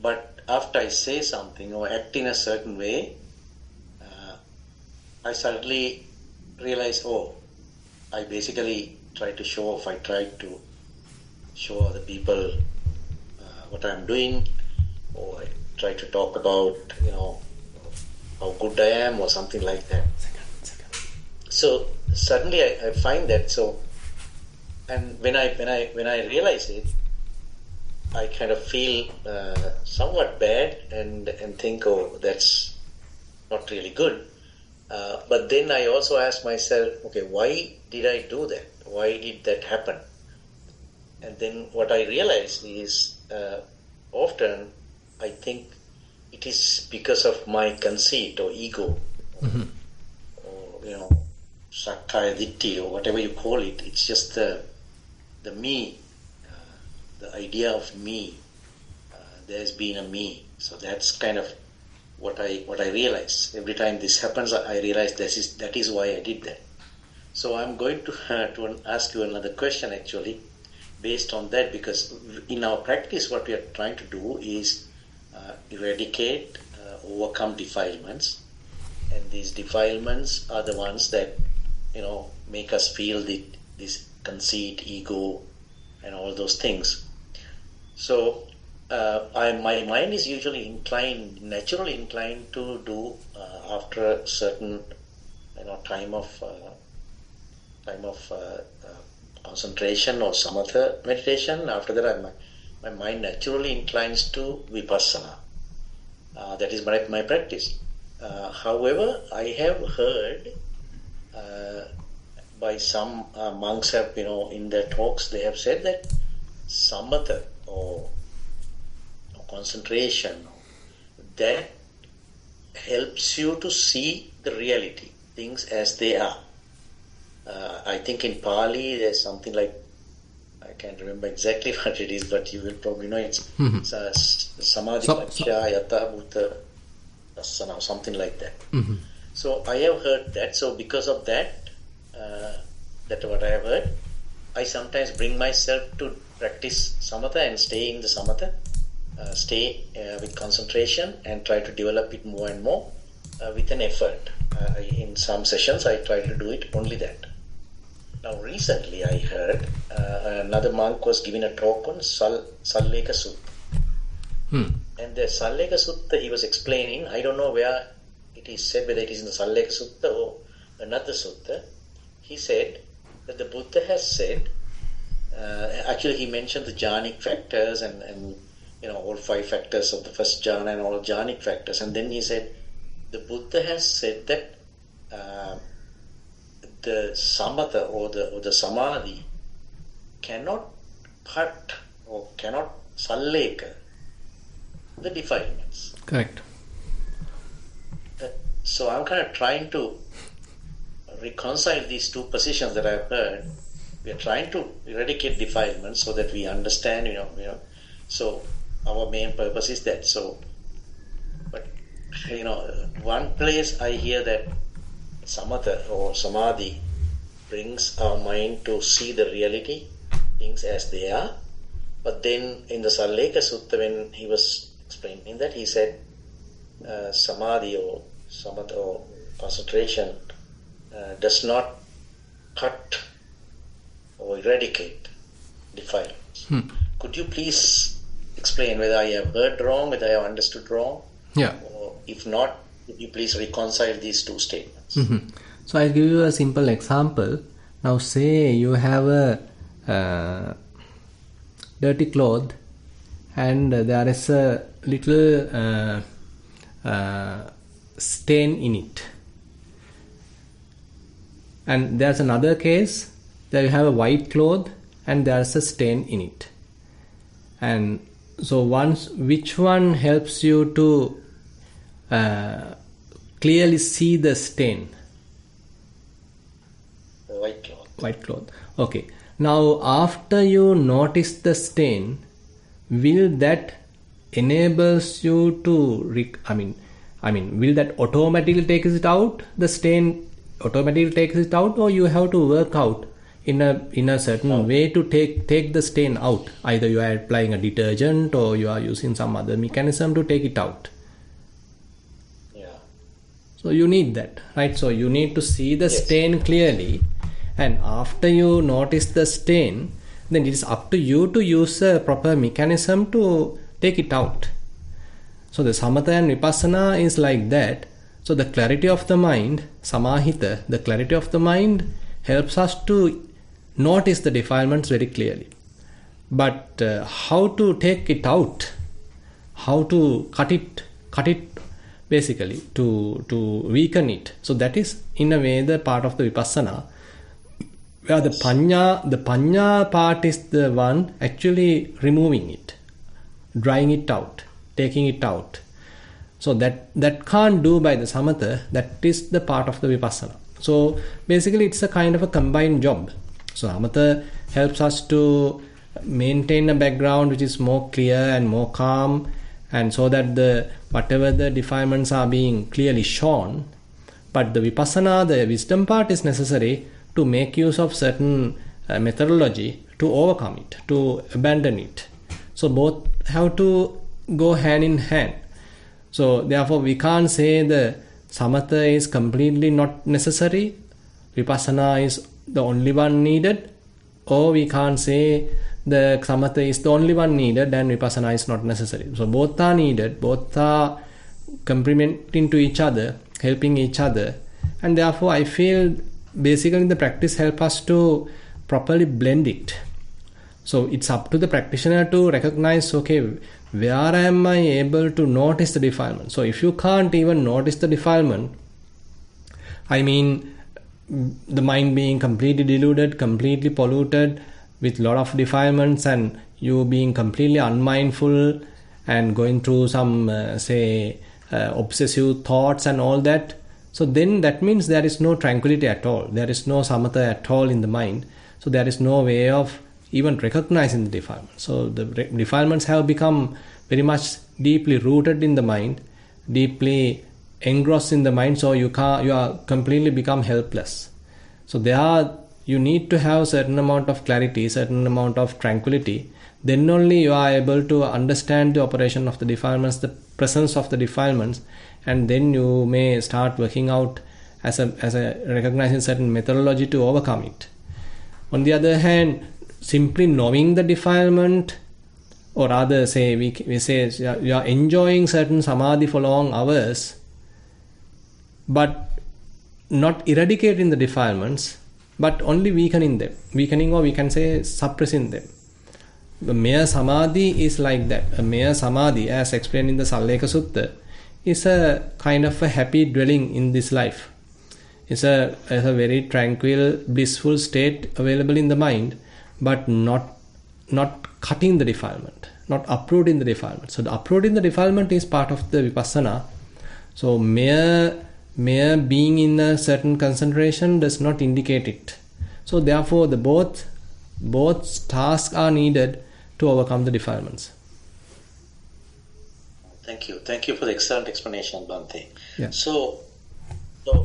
But after I say something or act in a certain way, I suddenly realize, I basically try to show off. I try to show other people what I'm doing, or I try to talk about, how good I am or something like that. So suddenly I find that. So, and when I realize it, I kind of feel somewhat bad and think, that's not really good. But then I also ask myself, okay, why did I do that? Why did that happen? And then what I realize is often I think it is because of my conceit or ego, or sakkaya ditthi or whatever you call it. It's just the me, the idea of me. There's been a me. So that's kind of what I realize. Every time this happens, I realize that is why I did that. So I'm going to ask you another question actually, based on that, because in our practice what we are trying to do is eradicate, overcome defilements, and these defilements are the ones that make us feel this conceit, ego, and all those things. So my mind is usually naturally inclined to do after a certain time of concentration or samatha meditation. After that, my mind naturally inclines to vipassana. That is my practice. However, I have heard by some monks have in their talks they have said that samatha or concentration that helps you to see the reality, things as they are. I think in Pali there's something like, I can't remember exactly what it is, but you will probably know it's samadhi pacca yata bhuta dassana or something like that. So I have heard that. So because of that, that what I have heard, I sometimes bring myself to practice samatha and stay in the samatha, stay with concentration and try to develop it more and more with an effort. In some sessions I try to do it only that. Now recently I heard another monk was giving a talk on Salleka Sutta. And the Salleka Sutta he was explaining, I don't know where it is said, whether it is in the Salleka Sutta or another sutta. He said that the Buddha has said, actually he mentioned the jhanic factors and all 5 factors of the first jhana and all jhanic factors, and then he said the Buddha has said that the samatha or the samadhi cannot cut or cannot salleka the defilements. Correct. So I'm kind of trying to reconcile these two positions that I've heard. We are trying to eradicate defilements so that we understand, So our main purpose is that. So, but one place I hear that samatha or samadhi brings our mind to see the reality, things as they are. But then in the Salleka Sutta, when he was explaining that, he said samadhi or samatha or concentration does not cut or eradicate defilements. Could you please explain whether I have heard wrong, whether I have understood wrong? Yeah. Or if not, could you please reconcile these two statements? So I'll give you a simple example. Now say you have a dirty cloth and there is a little stain in it. And there's another case that you have a white cloth and there's a stain in it. And so which one helps you to clearly see the stain? The white cloth. White cloth. Okay. Now after you notice the stain, will that enables you to will that automatically take it out? The stain automatically takes it out, or you have to work out in a certain way to take the stain out? Either you are applying a detergent or you are using some other mechanism to take it out. Yeah. So you need that, right? So you need to see the stain clearly, and after you notice the stain, then it is up to you to use a proper mechanism to take it out. So the samatha and vipassana is like that. So the clarity of the mind, samahita, the clarity of the mind helps us to notice the defilements very clearly. But how to take it out, how to cut it basically, to weaken it. So that is in a way the part of the vipassana, where the panya part is the one actually removing it, drying it out, taking it out. So that can't do by the samatha. That is the part of the vipassana. So basically it's a kind of a combined job. So samatha helps us to maintain a background which is more clear and more calm, and so that whatever the defilements are being clearly shown. But the vipassana, the wisdom part, is necessary to make use of certain methodology to overcome it, to abandon it. So both have to go hand in hand. So therefore we can't say the samatha is completely not necessary, vipassana is the only one needed, or we can't say the samatha is the only one needed and vipassana is not necessary. So both are needed, both are complementing to each other, helping each other, and therefore I feel basically the practice helps us to properly blend it. So it's up to the practitioner to recognize, okay, where am I able to notice the defilement? So if you can't even notice the defilement, I mean the mind being completely deluded, completely polluted with a lot of defilements, and you being completely unmindful and going through some obsessive thoughts and all that, so then that means there is no tranquility at all, there is no samatha at all in the mind. So there is no way of even recognizing the defilements. So the defilements have become very much deeply rooted in the mind, deeply engrossed in the mind, so you are completely become helpless. So you need to have certain amount of clarity, certain amount of tranquility, then only you are able to understand the operation of the defilements, the presence of the defilements, and then you may start working out as a recognizing certain methodology to overcome it. On the other hand, simply knowing the defilement, or rather say we say you are enjoying certain samadhi for long hours, but not eradicating the defilements, but only weakening, or we can say suppressing them. The mere samadhi is like that. A mere samadhi, as explained in the Salleka Sutta, is a kind of a happy dwelling in this life. is a very tranquil, blissful state available in the mind, but not cutting the defilement, not uprooting the defilement. So the uprooting the defilement is part of the vipassana. So mere being in a certain concentration does not indicate it. So therefore the both tasks are needed to overcome the defilements. Thank you for the excellent explanation, Bhante. Yeah. So then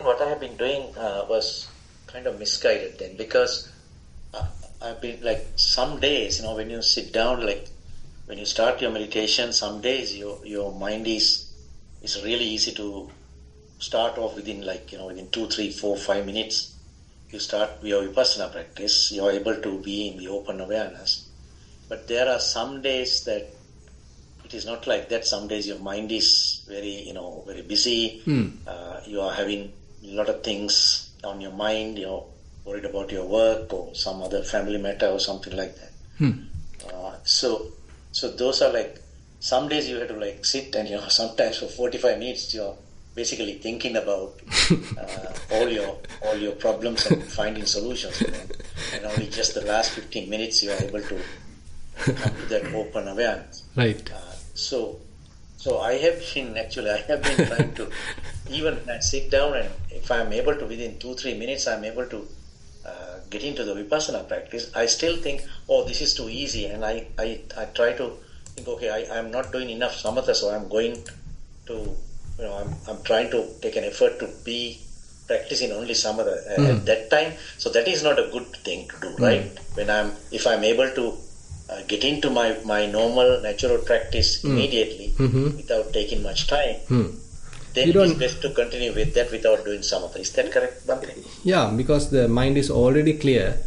what I have been doing was kind of misguided then, because I've been like, some days, when you sit down, like when you start your meditation, some days your mind is really easy to start off within, like, within 2, 3, 4, 5 minutes. You start your vipassana practice, you're able to be in the open awareness. But there are some days that it is not like that. Some days your mind is very, very busy. You are having a lot of things on your mind. You're worried about your work or some other family matter or something like that. So those are like, some days you have to like sit and, sometimes for 45 minutes you're basically thinking about all your problems and finding solutions. And only just the last 15 minutes you are able to come to that open awareness. Right. So I have been trying to, even when I sit down, and if I'm able to, within 2-3 minutes, I'm able to get into the vipassana practice, I still think, oh, this is too easy. And I try to think, okay, I'm not doing enough samatha, so I'm going to, I'm trying to take an effort to be practicing only samatha at that time. So that is not a good thing to do, right? If I'm able to get into my normal natural practice immediately without taking much time, then it is best to continue with that without doing samatha. Is that correct, Bhante? Yeah, because the mind is already clear.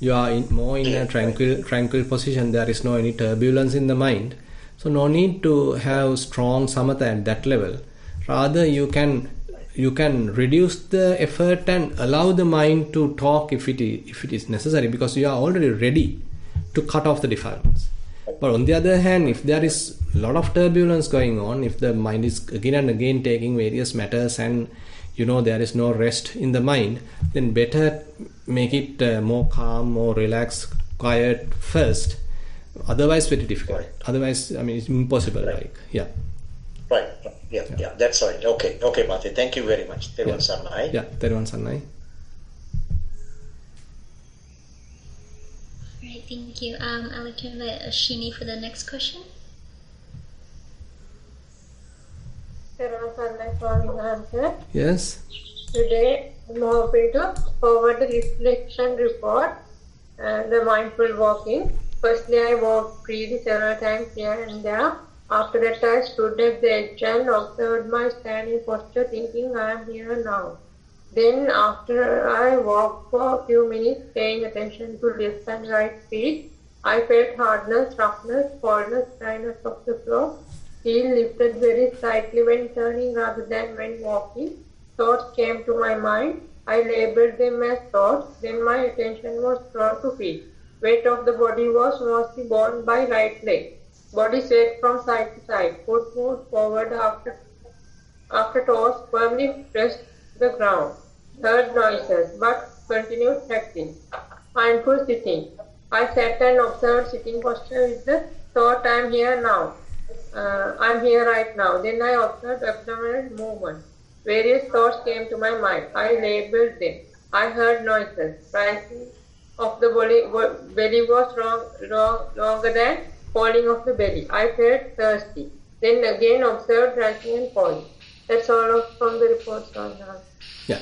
You are more in a tranquil position. There is no any turbulence in the mind. So no need to have strong samatha at that level. Rather, you can reduce the effort and allow the mind to talk if it is necessary, because you are already ready to cut off the defilements. But on the other hand, if there is a lot of turbulence going on, if the mind is again and again taking various matters and there is no rest in the mind, then better make it more calm, more relaxed, quiet first. Otherwise very difficult. Right. Otherwise, it's impossible. Right. Right. Yeah, that's right. Okay, Bhante, thank you very much. Thero Sannai. Yeah, Thero Sannai. Alright, thank you. I'd like to invite Ashini for the next question. Thero Sannai, Swami answer. Yes. Today, I'm hoping to forward the reflection report and the mindful walking. Firstly, I walked freely several times here and there. After that, I stood at the edge and observed my standing posture, thinking I am here now. Then, after I walked for a few minutes, paying attention to left and right feet, I felt hardness, roughness, coldness, dryness of the floor. Heel lifted very slightly when turning rather than when walking. Thoughts came to my mind. I labeled them as thoughts. Then my attention was drawn to feet. Weight of the body was mostly borne by right leg. Body swayed from side to side. Foot moved forward after toes firmly pressed the ground. Heard noises, but continued practice. Mindful sitting. I sat and observed sitting posture with the thought, I am here now. I am here right now. Then I observed abdominal movement. Various thoughts came to my mind. I labeled them. I heard noises. Rising of the belly was longer than falling of the belly. I felt thirsty. Then again observed rising and falling. That's all from the reports on that. Yeah.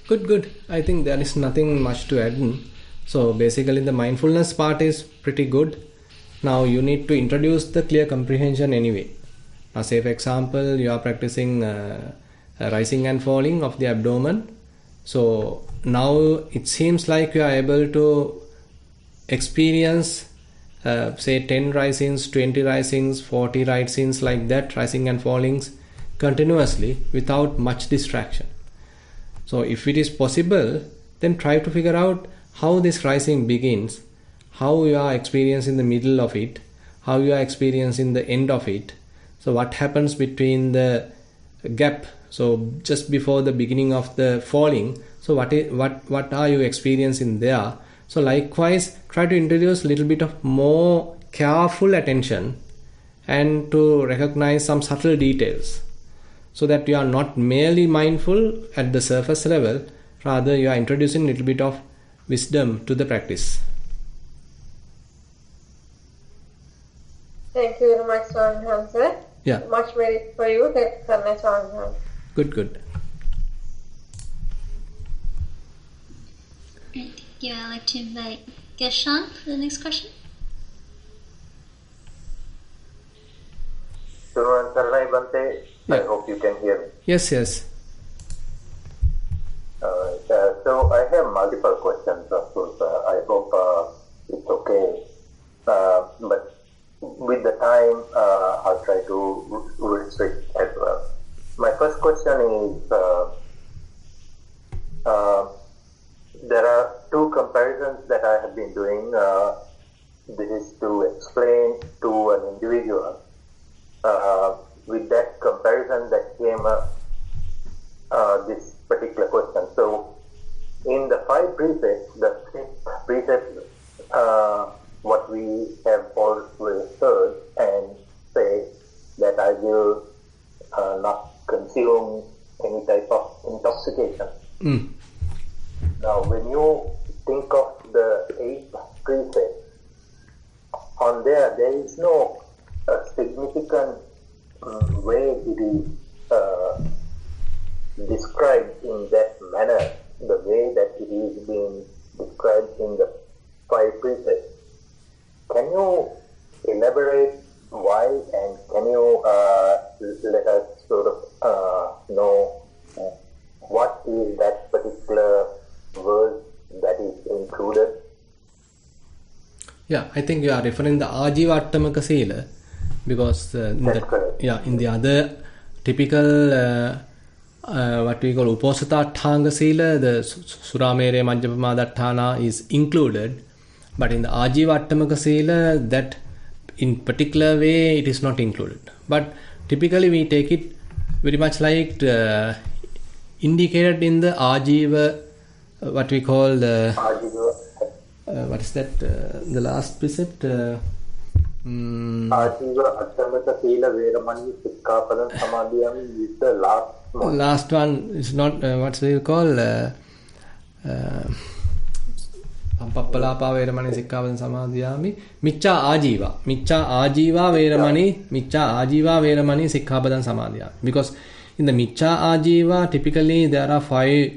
Good. I think there is nothing much to add in. So basically the mindfulness part is pretty good. Now you need to introduce the clear comprehension anyway. Now say for example you are practicing rising and falling of the abdomen. So now it seems like you are able to experience say 10 risings, 20 risings, 40 risings like that, rising and fallings continuously without much distraction. So if it is possible, then try to figure out how this rising begins, how you are experiencing the middle of it, how you are experiencing the end of it. So what happens between the gap So just before the beginning of the falling, so what are you experiencing there? So likewise, try to introduce a little bit of more careful attention and to recognize some subtle details, so that you are not merely mindful at the surface level, rather you are introducing a little bit of wisdom to the practice. Thank you very much, Swami Hamza. Yeah. Much merit for you. That's Swami Hamza. Good. Thank you. I'd like to invite Geshan for the next question. I hope you can hear me. Yes. So I have multiple questions, of course. I hope it's okay. But with the time, I'll try to restrict as well. My first question is, there are two comparisons that I have been doing. This is to explain to an individual. With that comparison that came this particular question. So, in the 5 precepts, the 5th precept, what we have always heard and say that I will not consume any type of intoxication. Now, when you think of the 8th precept, on there is no significant way it is described in that manner, the way that it is being described in the 5 precepts. Can you elaborate why, and can you let us sort of know what is that particular verse that is included? Yeah, I think you are referring the Ajivattamaka Sila, because in the other typical what we call Uposathathanga Sila, the Suramere Majjapamadatthana is included, but in the Ajivattamaka Sila, that in particular way it is not included. But typically we take it very much like indicated in the Ajiva, what we call the what is that? The last precept. Ajiva Attamaka Sila Veramani Sikkhapadan Samadhiyami is the last one. Last one is not what we call Pappalapa Veramani Sikkhapadan Samadhiyami. Micca Ajiva Veramani Sikkhapadan Samadhiyami. Because in the Micca Ajiva, typically there are 5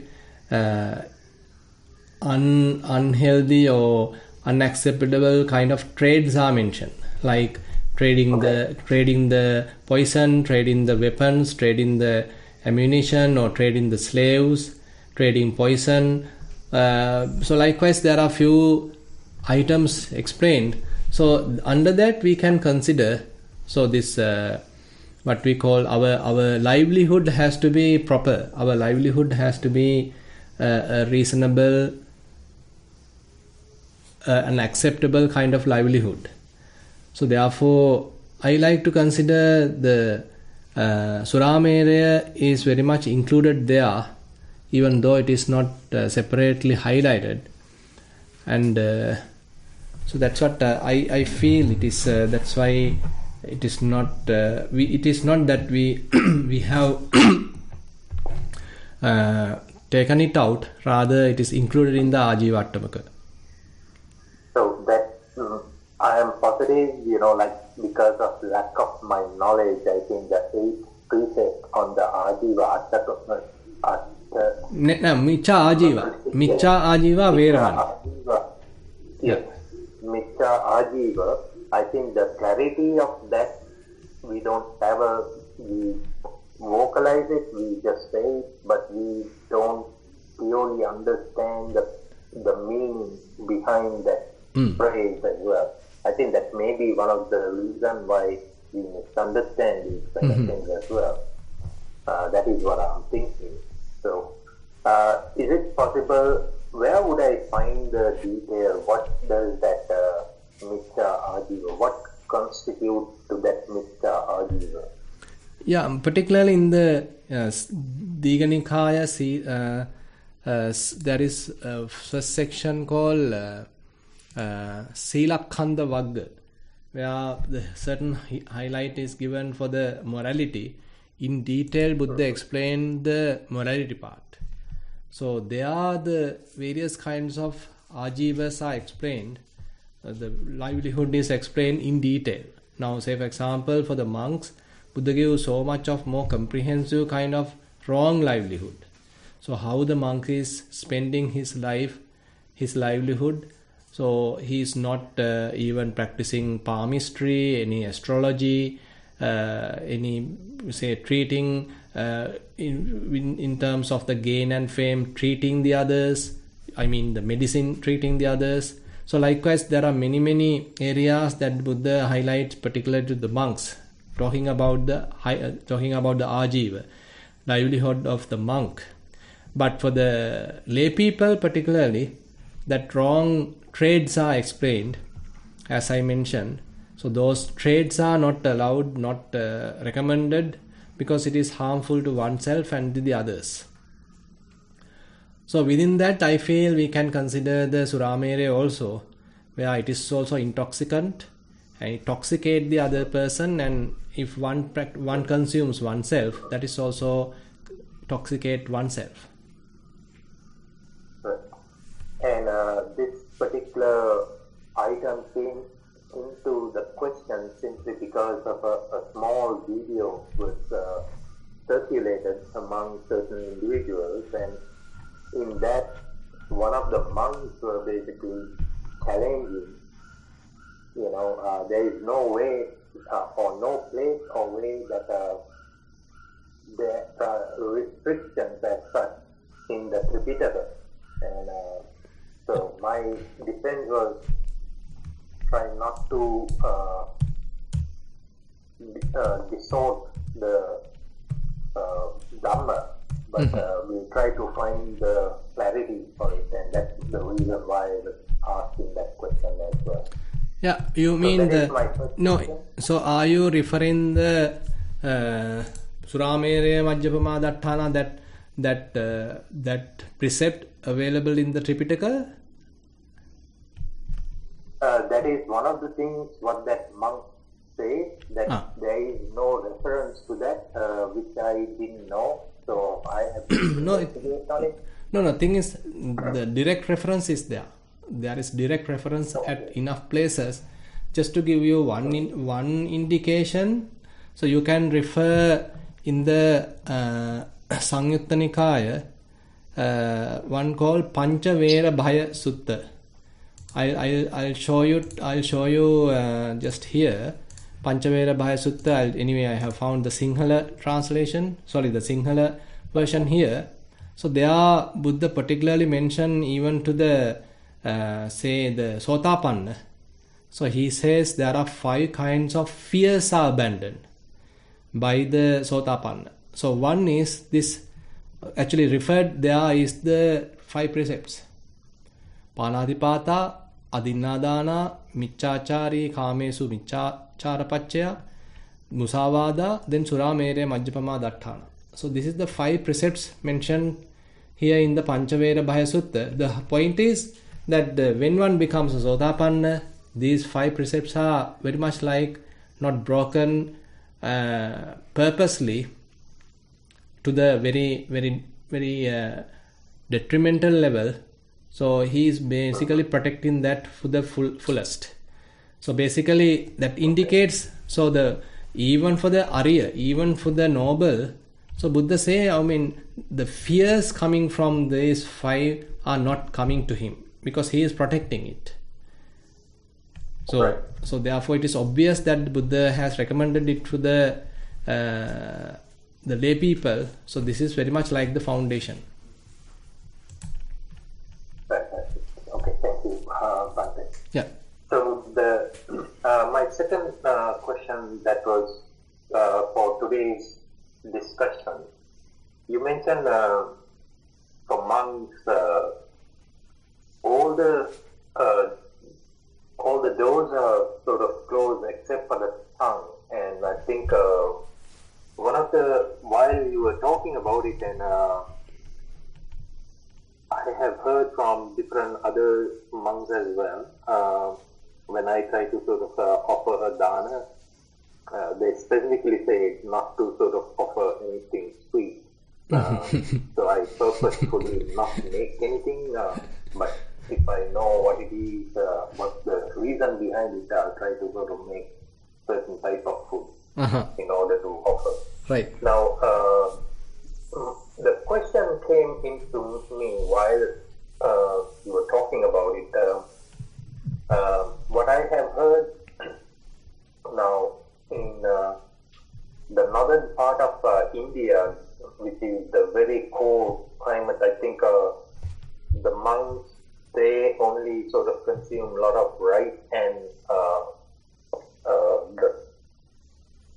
unhealthy or unacceptable kind of trades are mentioned, like trading the poison, trading the weapons, trading the ammunition, or trading the slaves, trading poison. So likewise there are few items explained. So under that we can consider, so this what we call our livelihood has to be proper. Our livelihood has to be a reasonable, an acceptable kind of livelihood. So therefore I like to consider the Suramereya is very much included there, even though it is not separately highlighted. And so that's what I feel it is. That's why it is not it is not that we we have taken it out, rather it is included in the Ajivattamaka. So that I am positive, like because of lack of my knowledge, I think the 8th precept on the Ajiva Micca Ajiva Veramani. Yes, Micca Ajiva. I think the clarity of that, we don't have we vocalize it, we just say it, but we don't purely understand the meaning behind that phrase as well. I think that may be one of the reasons why we misunderstand these kind of things as well. That is what I'm thinking. So, is it possible, where would I find the detail? What does that Micca Ajiva, what constitutes to that Micca Ajiva? Yeah, particularly in the Digha Nikaya, there is a first section called Silakhanda Vagga, where the certain highlight is given for the morality. In detail, Buddha explained the morality part. So there are the various kinds of ajivas are explained. The livelihood is explained in detail. Now, say for example, for the monks, Buddha gives so much of more comprehensive kind of wrong livelihood. So how the monk is spending his life, his livelihood. So he is not even practicing palmistry, any astrology, any say treating in terms of the gain and fame, treating the others. I mean the medicine, treating the others. So likewise, there are many areas that Buddha highlights, particularly to the monks, talking about the ajiva, livelihood of the monk. But for the lay people, particularly, that wrong trades are explained, as I mentioned. So those trades are not allowed, not recommended, because it is harmful to oneself and to the others. So within that, I feel we can consider the Suramere also, where it is also intoxicant and intoxicate the other person, and if one consumes oneself, that is also intoxicate oneself. And this particular item came into the question simply because of a small video was circulated among certain individuals, and in that one of the monks were basically challenging, there is no way or no place or way that there are restrictions as such in the Tripitaka. And so my defense was try not to distort the Dhamma, but we try to find the clarity for it, and that's the reason why I was asking that question as well. Yeah, you mean so are you referring the Suramere Majjapama Dattana, that precept available in the Tripitaka? That is one of the things what that monk says, that there is no reference to that, which I didn't know, so I have to investigate on it. No, thing is, the direct reference is there. There is direct reference at enough places. Just to give you one indication, so you can refer in the Sangyutta Nikaya, one called Panchavera Bhaya Sutta. I'll show you just here. Panchavera Bhaya Sutta. Anyway, I have found the Sinhala translation. Sorry, the Sinhala version here. So there Buddha particularly mentioned even to the the Sotapanna. So he says there are 5 kinds of fears are abandoned by the Sotapanna. So one is this, actually referred there is the 5 precepts. Panadipata, Adinnadana, Miccachari, Kamesu, Miccacharapachya, Musavada, then Suramere, Majjapama, Dattana. So this is the 5 precepts mentioned here in the Panchavera Bhaya Sutta. The point is that when one becomes a Sotapanna, these 5 precepts are very much like not broken purposely to the very detrimental level. So he is basically protecting that for the fullest. So basically that indicates, so even for the Arya, even for the noble, so Buddha say, the fears coming from these 5 are not coming to him because he is protecting it. So therefore it is obvious that Buddha has recommended it to the lay people. So this is very much like the foundation. Fantastic. Okay, thank you, Bhante. Yeah. So my second question that was for today's discussion, you mentioned for monks all the doors are sort of closed except for the tongue, and I think one of about it, and I have heard from different other monks as well. When I try to sort of offer a dana, they specifically say not to sort of offer anything sweet. So I purposefully not make anything, but if I know what it is, what's the reason behind it, I'll try to sort of make certain type of food in order to offer. Right. Now, the question came into me while you were talking about it. What I have heard now in the northern part of India, which is the very cold climate, I think the monks, they only sort of consume a lot of rice and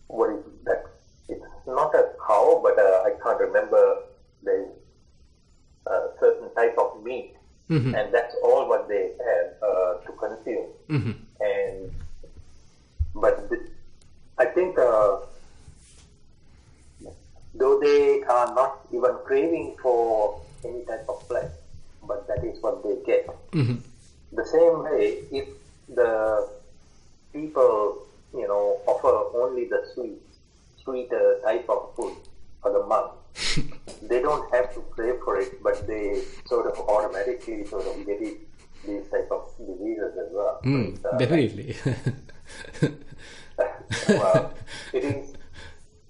what is that? It's not a cow, but I can't remember. There's a certain type of meat, and that's all what they have to consume. And I think though they are not even craving for any type of flesh, but that is what they get. The same way, if the people, offer only the sweeter type of food for the monk, they don't have to crave for it, but they sort of automatically sort of get it, these type of diseases as well. Definitely.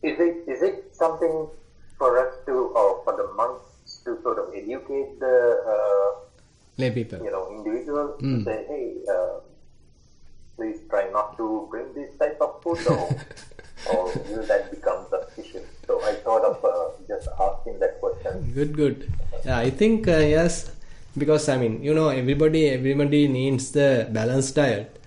Is it something for us to, or for the monks to sort of educate the lay people, individuals to say, hey, please try not to bring this type of food, or will that become suspicious? So I thought of just asking that question. Good. Yeah, I think yes, because everybody needs the balanced diet.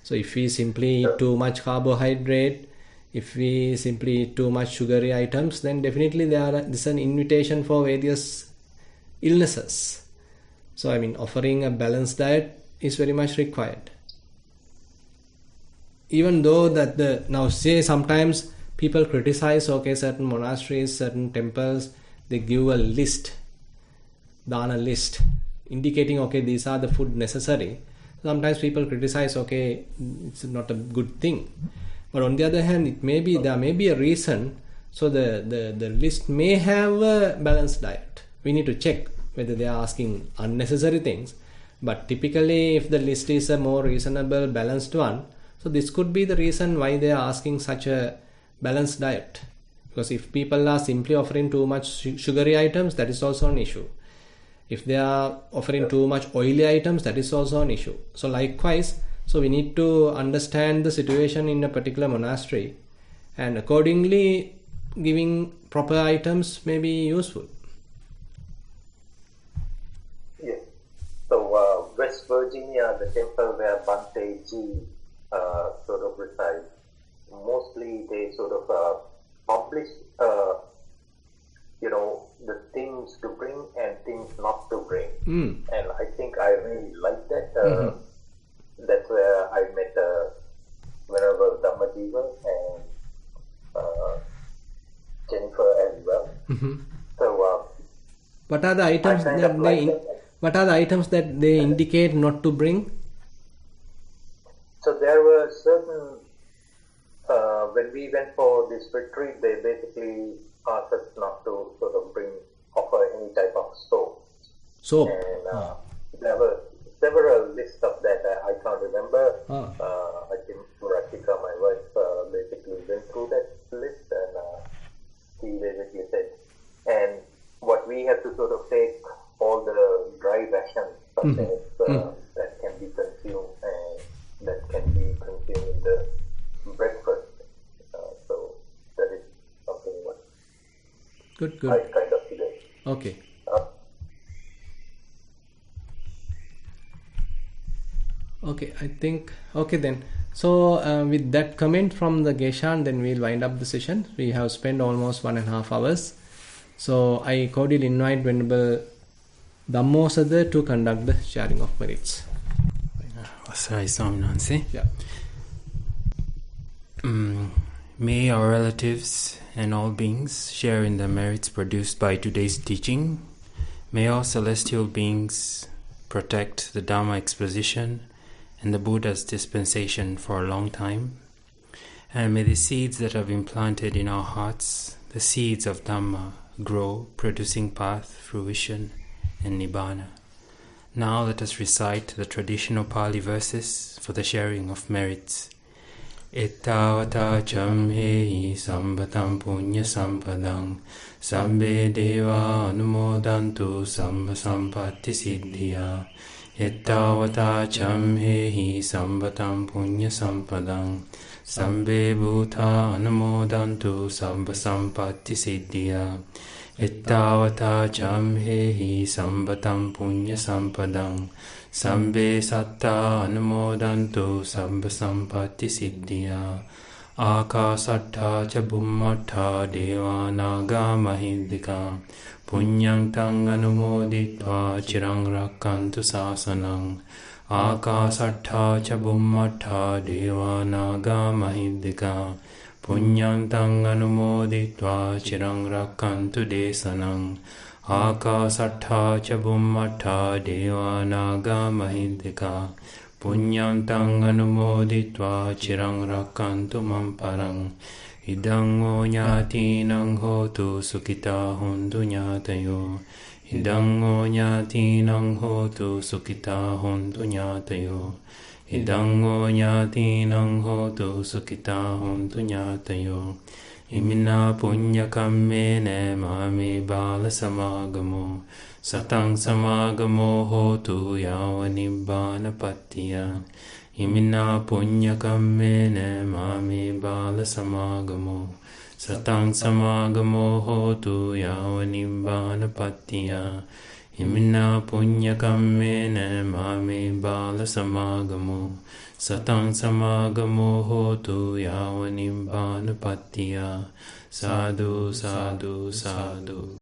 So if we simply eat too much carbohydrate, if we simply eat too much sugary items, then definitely this is an invitation for various illnesses. So offering a balanced diet is very much required. Even though now say sometimes people criticize, certain monasteries, certain temples, they give a list, dana list, indicating, these are the food necessary. Sometimes people criticize, it's not a good thing. But on the other hand, there may be a reason. So the list may have a balanced diet. We need to check whether they are asking unnecessary things. But typically, if the list is a more reasonable, balanced one, so this could be the reason why they are asking such a balanced diet. Because if people are simply offering too much sugary items, that is also an issue. If they are offering too much oily items, that is also an issue. So likewise, we need to understand the situation in a particular monastery, and accordingly giving proper items may be useful. Yes. So West Virginia, the temple where Bhante Ji sort of resides, mostly they sort of publish the things to bring and things not to bring. And I think I really like that. That's where I met Venerable Dhammajiva and Jennifer as well. So what are the items that they indicate not to bring? So there were certain, when we went for this retreat, they basically asked us not to sort of offer any type of soap. And there were several lists of that. I can't remember. I think Muratika, my wife, basically went through that list, and she basically said, and what we have to sort of take all the dry rations that can be consumed and that can be consumed in the breakfast. So that is something what good. I kind of did. Okay. Okay, I think, then. So with that comment from the Geshan, then we'll wind up the session. We have spent almost 1.5 hours. So I cordially invite Venerable Dhammosada to conduct the sharing of merits. අවසරයි ස්වාමීන් වහන්සේ. May our relatives and all beings share in the merits produced by today's teaching. May all celestial beings protect the Dhamma exposition and the Buddha's dispensation for a long time. And may the seeds that have been planted in our hearts, the seeds of Dhamma, grow, producing path, fruition, and Nibbana. Now let us recite the traditional Pali verses for the sharing of merits. Ittavata chamhehi sambatam punya sampadang sambe deva anumodantu samba sampatti siddhya. Ittavata chamhehi sambatam punya sampadang sambe bhuta anumodantu samba sampatti siddhya. Ittavata chamhehi sambatam punya sampadang sambe satta anumodantu samba sampatti siddhya. Akasatta ca bummatta deva naga mahindika punyang tang anumoditva chirang rakkantu sasanang. Akasatta ca bummatta deva naga mahindika punyang tang anumoditva chirang rakkantu desanang. Akasatta ca bummatta deva naga mahindika punyang tang anumoditva chirang rakkantu mamparang. Idang o nyatinang hotu sukita hontu nyatayo. Idang o nyatinang hotu sukita hontu nyatayo. Idang o nyatinang hotu sukita hontu nyatayo. Imina punya kammene mami bala samagamo satang samagamo hotu yawa nibbana pattiya. Imina punya kammene mami bala samagamo satang samagamo hotu yawa nibbana pattiya. Imina punya kammene mami bala samagamo satang samagamo hotu yawa nibbana pattiya. Sadhu, sadhu, sadhu.